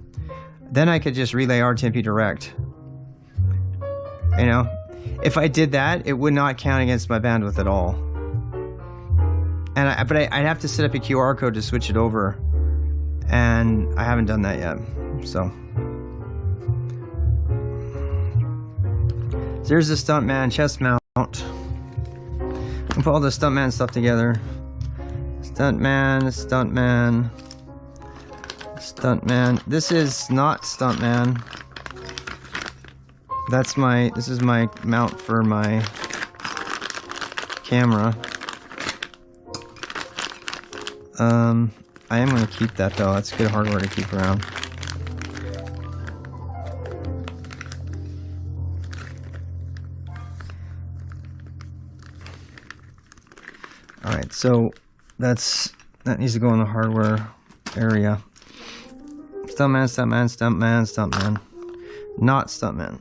Then I could just relay RTMP direct. You know, if I did that, it would not count against my bandwidth at all. And but I'd have to set up a QR code to switch it over, and I haven't done that yet. So there's the Stuntman chest mount. I'll put all the Stuntman stuff together. Stuntman. Stuntman. This is not Stuntman. This is my mount for my camera. I am going to keep that though. That's good hardware to keep around. Alright, so that needs to go in the hardware area. Stuntman. Not Stuntman.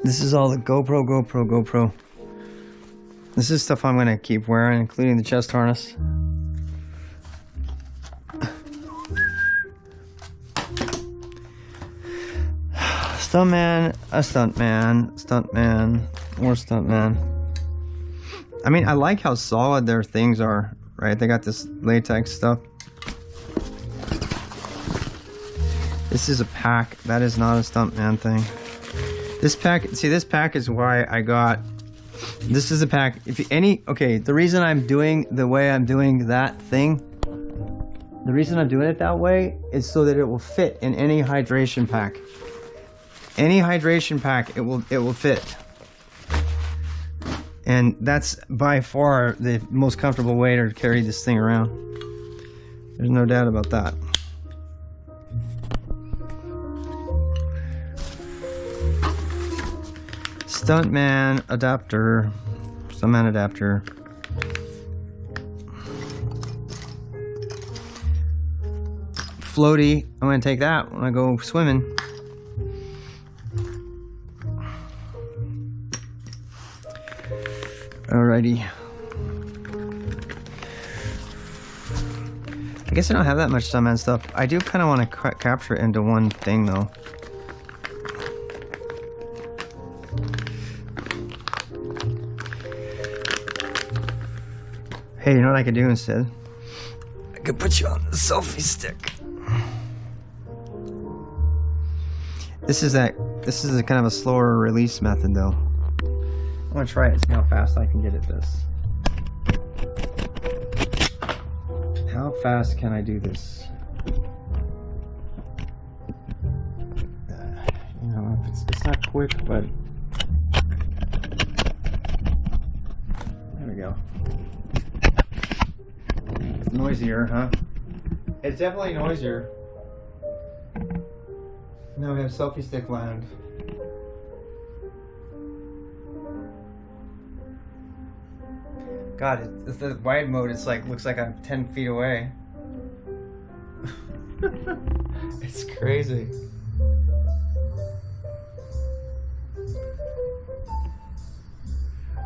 This is all the GoPro. This is stuff I'm gonna keep wearing, including the chest harness. Stuntman, a stuntman, more stuntman. I mean, I like how solid their things are, right? They got this latex stuff. This is a pack. That is not a stuntman thing. This pack, see, this pack is why I got. This is a pack. Okay, the reason I'm doing the way I'm doing that thing, the reason I'm doing it that way is so that it will fit in any hydration pack. Any hydration pack, it will fit. And that's by far the most comfortable way to carry this thing around. There's no doubt about that. Stuntman adapter. Floaty. I'm gonna take that when I go swimming. Alrighty. I guess I don't have that much stuntman stuff. I do kind of want to capture it into one thing though. Hey, you know what I could do instead? I could put you on the selfie stick. This is a kind of a slower release method though. I'm gonna try it, see how fast I can get at this. How fast can I do this? You know, it's not quick, but there we go. It's noisier, huh? It's definitely noisier. Now we have selfie stick land. God, it's the wide mode. It's like looks like I'm 10 feet away. It's crazy.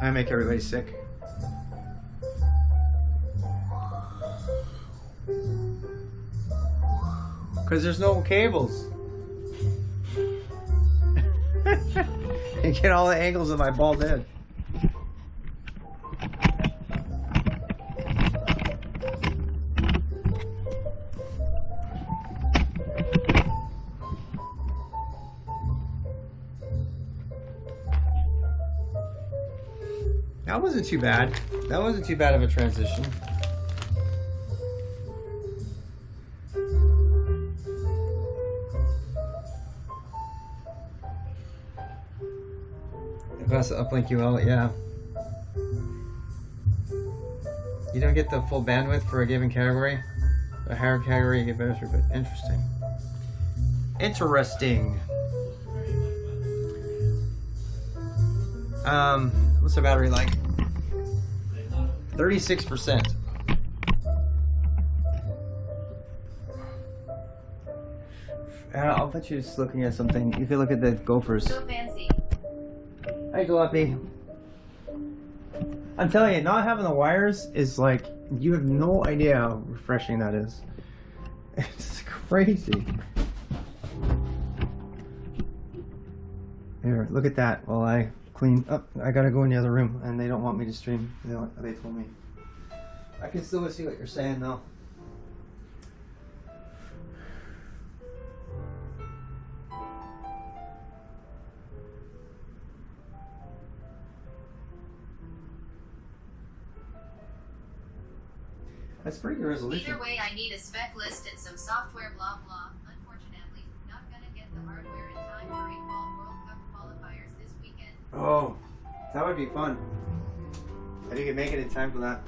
I make everybody sick. Because there's no cables. You get all the angles of my bald head. That wasn't too bad. That wasn't too bad of a transition. If I was to uplink UL, yeah. You don't get the full bandwidth for a given category. A higher category, you get better throughput. Interesting. Interesting. What's the battery like? 36%. I'll bet you just looking at something. You can look at the gophers. So fancy. Hi, Jalopy. I'm telling you, not having the wires is like, you have no idea how refreshing that is. It's crazy. Here, look at that while I clean up. I gotta go in the other room and they don't want me to stream. They told me. I can still see what you're saying though. That's pretty good resolution. Either way, I need a spec list and some software blah blah. Unfortunately, not gonna get the hardware in time for 8-ball World Cup qualifiers this weekend. Oh, that would be fun. If you could make it in time for that.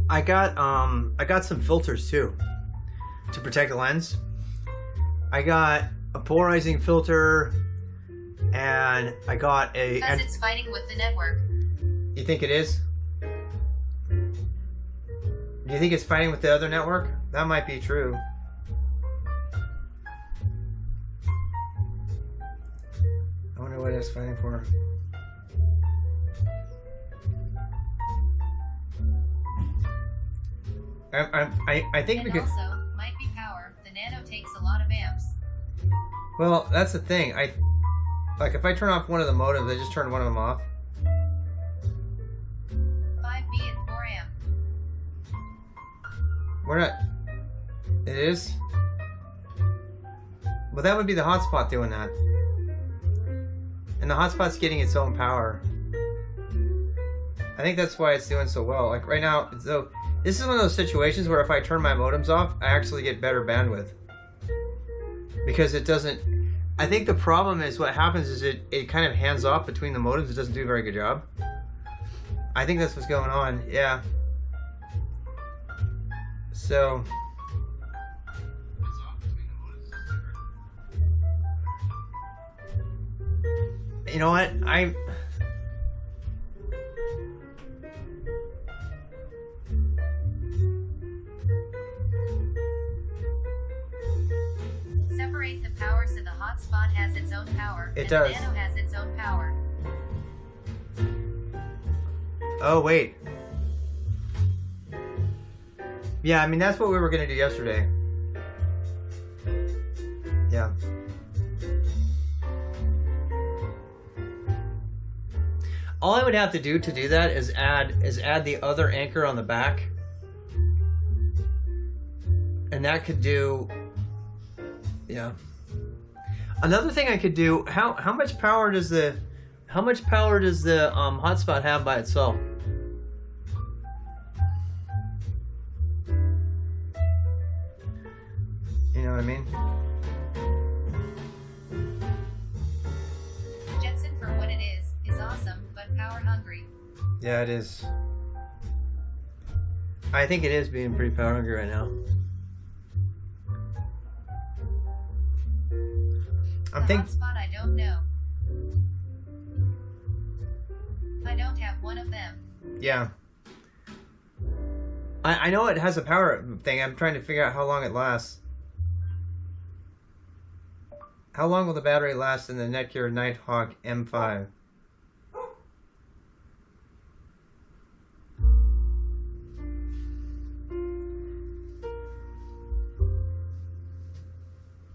I got some filters too to protect the lens. I got a polarizing filter, and I got a. Because it's fighting with the network. You think it is? Do you think it's fighting with the other network? That might be true. I wonder what it's fighting for. I think And because also, might be power. The Nano takes a lot of amps. well, that's the thing. Like if I turn off one of the modems, I just turn one of them off. 5B and 4 amp. We're not. It is. Well, that would be the hotspot doing that, and the hotspot's getting its own power. I think that's why it's doing so well. Like right now, so this is one of those situations where if I turn my modems off, I actually get better bandwidth because it doesn't. I think the problem is what happens is it kind of hands off between the modems. It doesn't do a very good job. I think that's what's going on. Yeah. So. You know what? Separate the power so the hotspot has its own power. It and does. The Nano has its own power. Oh, wait. Yeah, I mean, that's what we were going to do yesterday. Yeah. All I would have to do that is add the other anchor on the back. And that could do, yeah. Another thing I could do, how much power does the hotspot have by itself? You know what I mean? Jetson, for what it is awesome, but power hungry. Yeah, it is. I think it is being pretty power hungry right now. The hotspot, I don't know. I don't have one of them. Yeah. I know it has a power thing. I'm trying to figure out how long it lasts. How long will the battery last in the Netgear Nighthawk M5?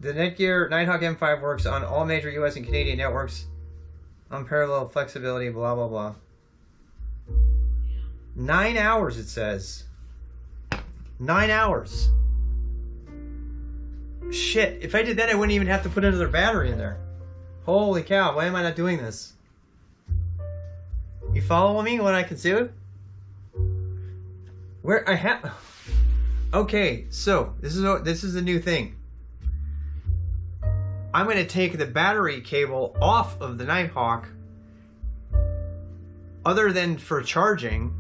The Netgear Nighthawk M5 works on all major US and Canadian networks. Unparalleled flexibility, blah, blah, blah. 9 hours, it says. 9 hours. Shit, if I did that, I wouldn't even have to put another battery in there. Holy cow, why am I not doing this? You following me when I can do it? Where I have... Okay, so, this is a new thing. I'm going to take the battery cable off of the Nighthawk, other than for charging.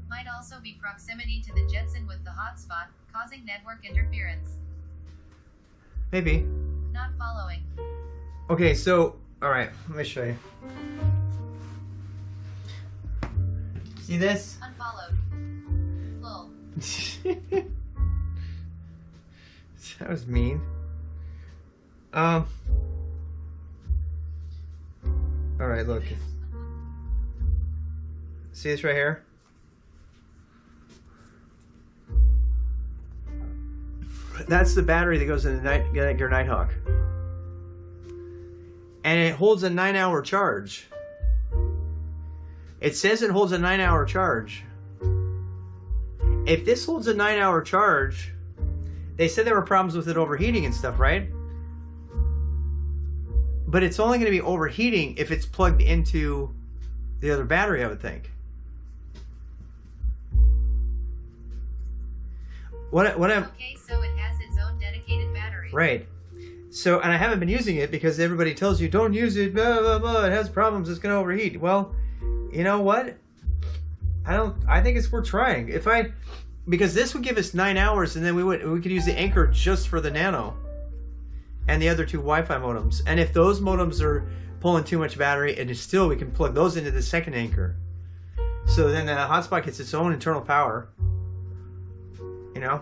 Might also be proximity to the Jetson with the hotspot, causing network interference. Maybe. Not following. Okay, so, alright, let me show you. See this? Unfollowed. Lol. That was mean. Alright, look. See this right here? That's the battery that goes in the Netgear Nighthawk. And it holds a 9-hour charge. It says it holds a 9-hour charge. If this holds a 9-hour charge, they said there were problems with it overheating and stuff, right? But it's only going to be overheating if it's plugged into the other battery, I would think. Okay, so it has its own dedicated battery. Right. So, and I haven't been using it because everybody tells you, don't use it, blah, blah, blah, it has problems, it's going to overheat. Well, you know what? I think it's worth trying. If because this would give us 9 hours, and then we could use the Anker just for the Nano and the other two Wi-Fi modems. And if those modems are pulling too much battery, and still we can plug those into the second Anker. So then the hotspot gets its own internal power. You know,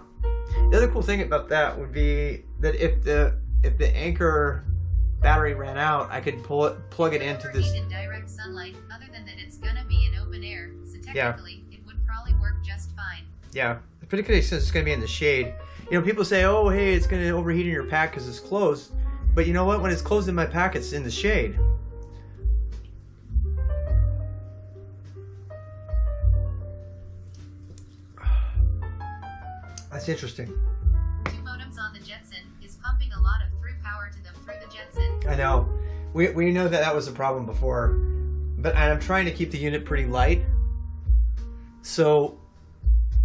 the other cool thing about that would be that if the Anker battery ran out, I could plug it into this. In direct sunlight, other than that it's gonna be in open air, so technically it would probably work just fine. Yeah, particularly since it's gonna be in the shade. You know, people say, "Oh, hey, it's gonna overheat in your pack because it's closed." But you know what? When it's closed in my pack, it's in the shade. That's interesting. 2 modems on the Jetson is pumping a lot of through power to them through the Jetson. I know. We know that was a problem before, but I'm trying to keep the unit pretty light. So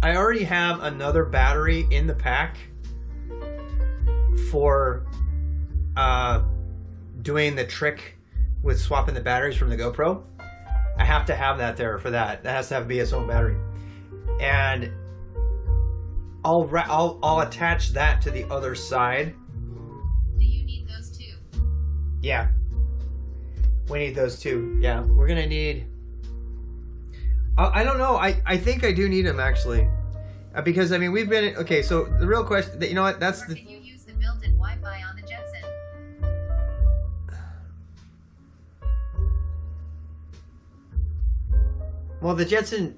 I already have another battery in the pack for doing the trick with swapping the batteries from the GoPro. I have to have that there for that. That has to be its own battery, and I'll attach that to the other side. Do you need those too? Yeah, we need those too. Yeah, we're gonna need. I don't know. I think I do need them actually, because I mean we've been okay. So the real question, you know what? That's Or the. can you use the built-in Wi-Fi on the Jetson? Well, the Jetson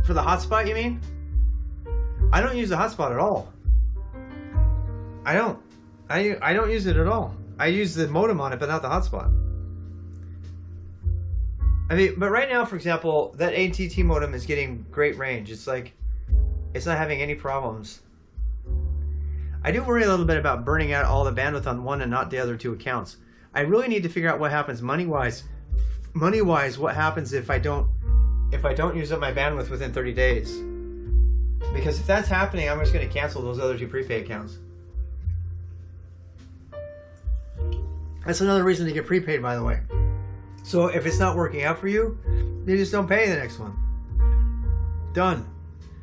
for the hotspot, you mean? I don't use the hotspot at all. I don't. I don't use it at all. I use the modem on it, but not the hotspot. I mean, but right now, for example, that AT&T modem is getting great range. It's like, it's not having any problems. I do worry a little bit about burning out all the bandwidth on one and not the other two accounts. I really need to figure out what happens money-wise. Money-wise, what happens if I don't use up my bandwidth within 30 days? Because if that's happening, I'm just going to cancel those other two prepaid accounts. That's another reason to get prepaid, by the way. So if it's not working out for you, you just don't pay the next one. Done.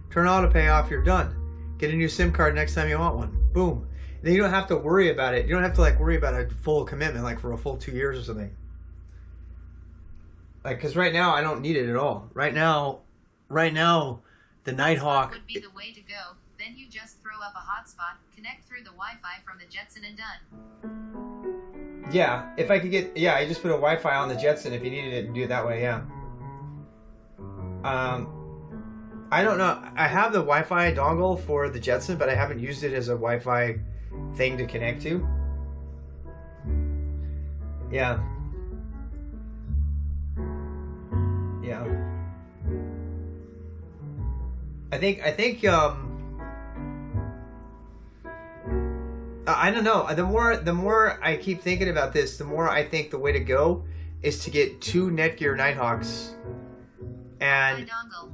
Turn auto pay off, you're done. Get a new SIM card next time you want one. Boom. Then you don't have to worry about it. You don't have to worry about a full commitment, like for a full 2 years or something. Like, because right now I don't need it at all. Right now, the Nighthawk Would be the way to go. Then you just throw up a hotspot, connect through the Wi-Fi from the Jetson, and done. Yeah, if I could get, yeah, I just put a Wi-Fi on the Jetson if you needed it and do it that way, yeah. I don't know. I have the Wi-Fi dongle for the Jetson, but I haven't used it as a Wi-Fi thing to connect to. Yeah. Yeah. I think I don't know. The more I keep thinking about this, the more I think the way to go is to get 2 Netgear Nighthawks and dongle.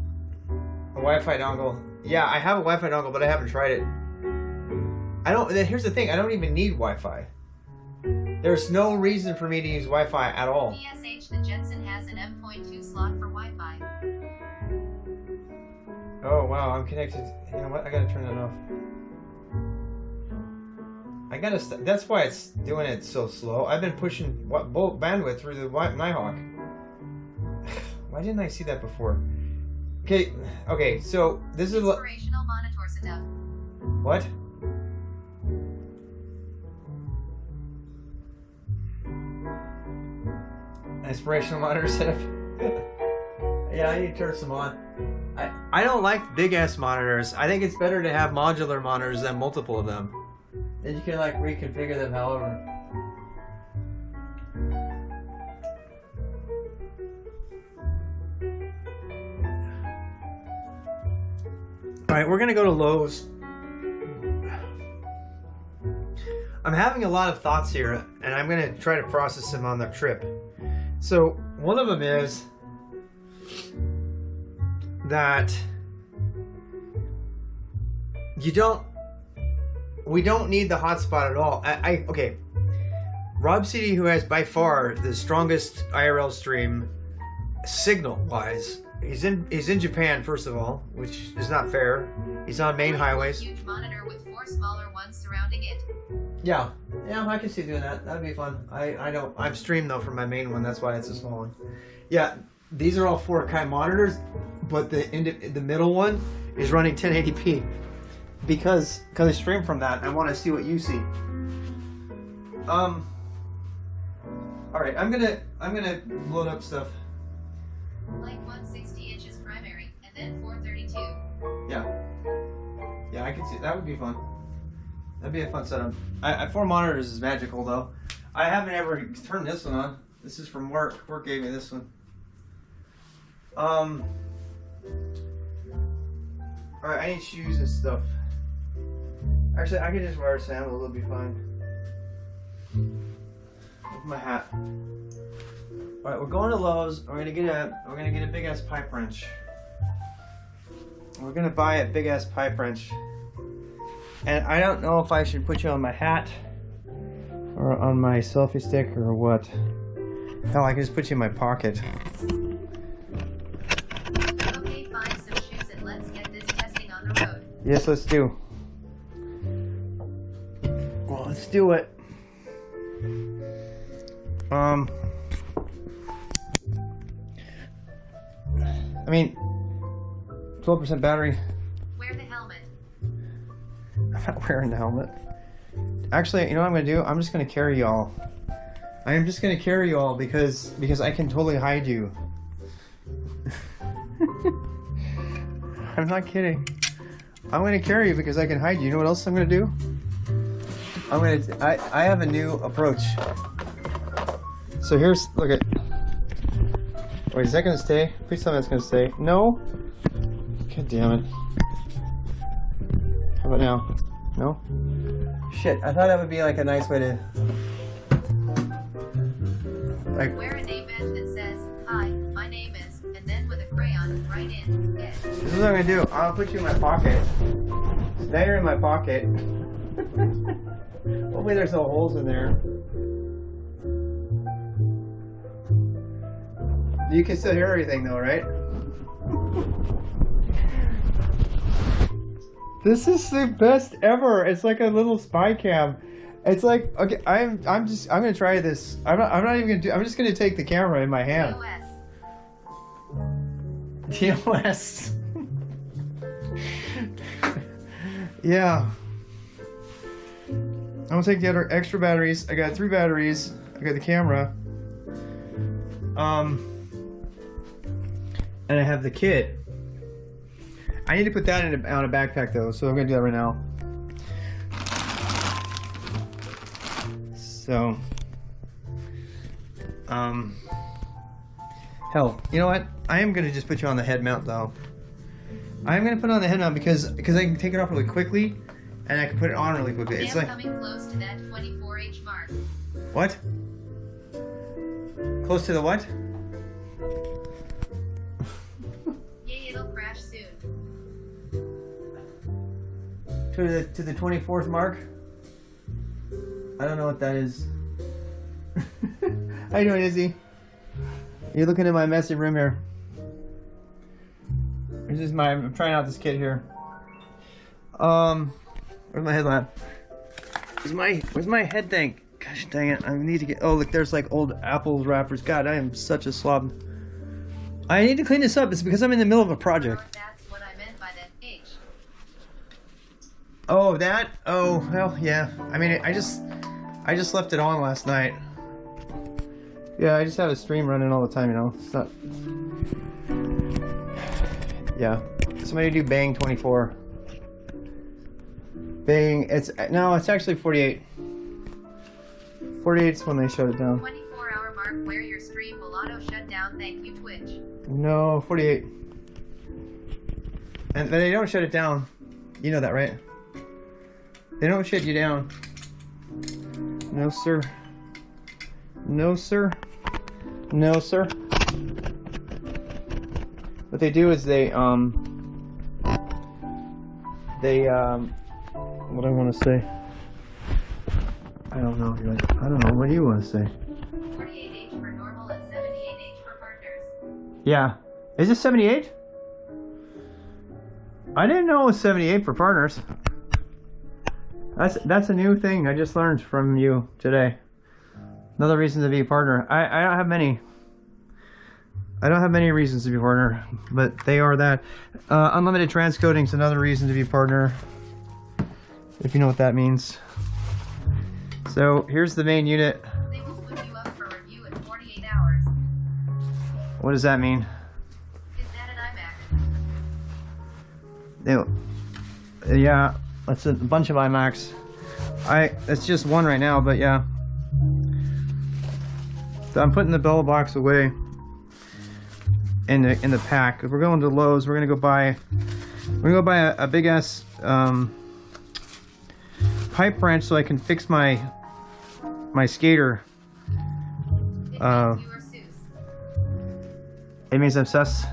a Wi-Fi dongle. Yeah, I have a Wi-Fi dongle, but I haven't tried it. Here's the thing. I don't even need Wi-Fi. There's no reason for me to use Wi-Fi at all. PSH, the Jetson has an M.2 slot for Wi-Fi. Oh wow, I'm connected. You know what? I gotta turn that off. I gotta. That's why it's doing it so slow. I've been pushing both bandwidth through the Nighthawk. Why didn't I see that before? Okay. So this is Inspirational monitor setup. what? Inspirational monitor setup. Yeah, I need to turn some on. I don't like big ass monitors. I think it's better to have modular monitors than multiple of them. Then you can reconfigure them however. Alright, we're gonna go to Lowe's. I'm having a lot of thoughts here, and I'm gonna try to process them on the trip. So, one of them is that we don't need the hotspot at all. Okay. Rob CD, who has by far the strongest IRL stream signal wise He's in Japan, first of all, which is not fair. He's on main highways. Huge monitor with 4 smaller ones surrounding it. Yeah, I can see doing that. That'd be fun. I don't. I've streamed though from my main one. That's why it's a small one. Yeah, these are all 4K monitors, but the middle one is running 1080p because I stream from that. I want to see what you see. All right, I'm gonna load up stuff. Like 160 inches primary, and then 432. Yeah, I can see that would be fun. That'd be a fun setup. 4 monitors is magical though. I haven't ever turned this one on. This is from work. Work gave me this one. All right, I need shoes and stuff. Actually, I can just wear sandals. It'll be fine. With my hat. All right, we're going to Lowe's. We're gonna get a big ass pipe wrench. We're gonna buy a big ass pipe wrench. And I don't know if I should put you on my hat or on my selfie stick or what. Hell, I can just put you in my pocket. Okay, find some shoes and let's get this testing on the road. Yes, let's do. Well, let's do it. I mean, 12% battery. Wear the helmet. I'm not wearing the helmet. Actually, you know what I'm gonna do? I'm just gonna carry y'all. I am just gonna carry y'all because I can totally hide you. I'm not kidding. I'm gonna carry you because I can hide you. You know what else I'm gonna do? I have a new approach. So here's, look at. Wait, is that gonna stay? Please tell me that's gonna stay. No? God damn it. How about now? No? Shit, I thought that would be like a nice way to... like... Wear a name badge that says, "Hi, my name is," and then with a crayon, write in, "Get." This is what I'm gonna do. I'll put you in my pocket. So now you're in my pocket. Hopefully there's no holes in there. You can still hear everything though, right? This is the best ever. It's like a little spy cam. It's like, okay, I'm gonna try this. I'm not even gonna do. I'm just gonna take the camera in my hand. TOS. Yeah. I'm gonna take the other extra batteries. I got 3 batteries. I got the camera. And I have the kit. I need to put that on a backpack though, so I'm gonna do that right now. So, hell, you know what? I am gonna just put you on the head mount though. I'm gonna put it on the head mount because I can take it off really quickly, and I can put it on really quickly. It's like coming close to that 24H mark. What? Close to the what? Yay, it'll crash soon. To the 24th mark? I don't know what that is. How you doing, Izzy? You're looking at my messy room here. This is I'm trying out this kit here. Where's my headlamp? Where's my head thing? Gosh dang it, I need to get, oh look, there's like old Apple wrappers. God, I am such a slob. I need to clean this up. It's because I'm in the middle of a project. That's what I meant by that H. Oh, that? Oh, well, yeah. I mean, I just left it on last night. Yeah, I just have a stream running all the time, you know. It's not... Yeah. Somebody do Bang 24. Bang, it's actually 48. 48's when they shut it down. 24-hour mark where your stream will auto shut down. Thank you, Twitch. No, 48. And they don't shut it down. You know that, right? They don't shut you down. No, sir. No, sir. No, sir. What they do is they what do I want to say? I don't know. I don't know. What do you want to say? 48H for normal and 78H for partners. Yeah. Is it 78? I didn't know it was 78 for partners. That's a new thing I just learned from you today. Another reason to be a partner. I don't have many. I don't have many reasons to be a partner, but they are that. Unlimited transcoding is another reason to be a partner, if you know what that means. So here's the main unit. They will put you up for review in 48 hours. What does that mean? Is that an iMac? Yeah, that's a bunch of iMacs. It's just one right now, but yeah. So I'm putting the bell box away in the pack. We're going to Lowe's. We're gonna go buy a big ass pipe wrench so I can fix my skater. It means you are Seuss. It means I'm sus.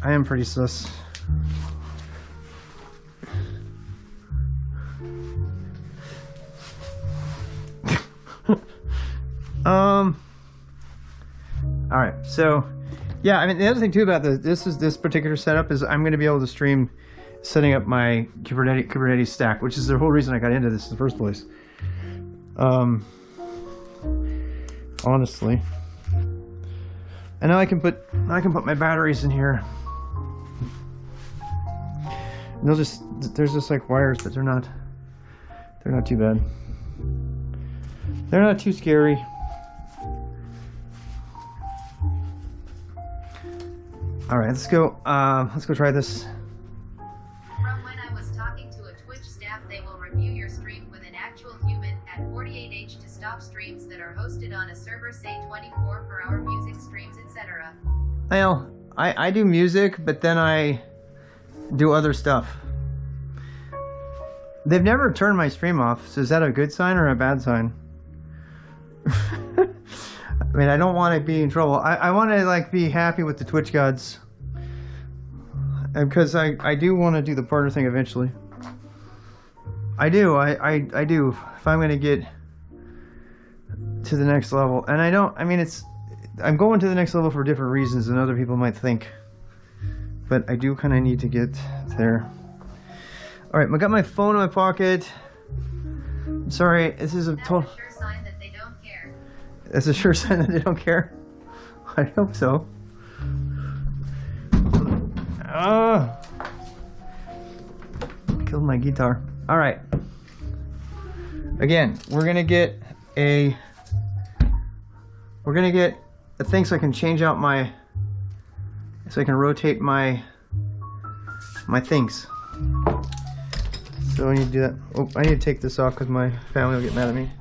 I am pretty sus. All right, so yeah, I mean the other thing too about this particular setup is I'm going to be able to stream setting up my Kubernetes stack, which is the whole reason I got into this in the first place. Honestly, and now I can put my batteries in here. And there's just like wires, but they're not too bad. They're not too scary. All right, let's go try this. From when I was talking to a Twitch staff, they will review your stream with an actual human at 48H to stop streams that are hosted on a server, say 24 per hour music streams, etc. Well, I do music, but then I do other stuff. They've never turned my stream off, so is that a good sign or a bad sign? I mean, I don't want to be in trouble. I want to like be happy with the Twitch gods, because I do want to do the partner thing eventually. I do. I do. If I'm gonna get to the next level, and I mean, I'm going to the next level for different reasons than other people might think, but I do kind of need to get there. All right, I got my phone in my pocket. I'm sorry, this is a total. That's a sure sign that they don't care. That's a sure sign that they don't care. I hope so. Killed my guitar. All right. Again, we're gonna get a thing so I can change out so I can rotate my things. So I need to do that. Oh, I need to take this off because my family will get mad at me.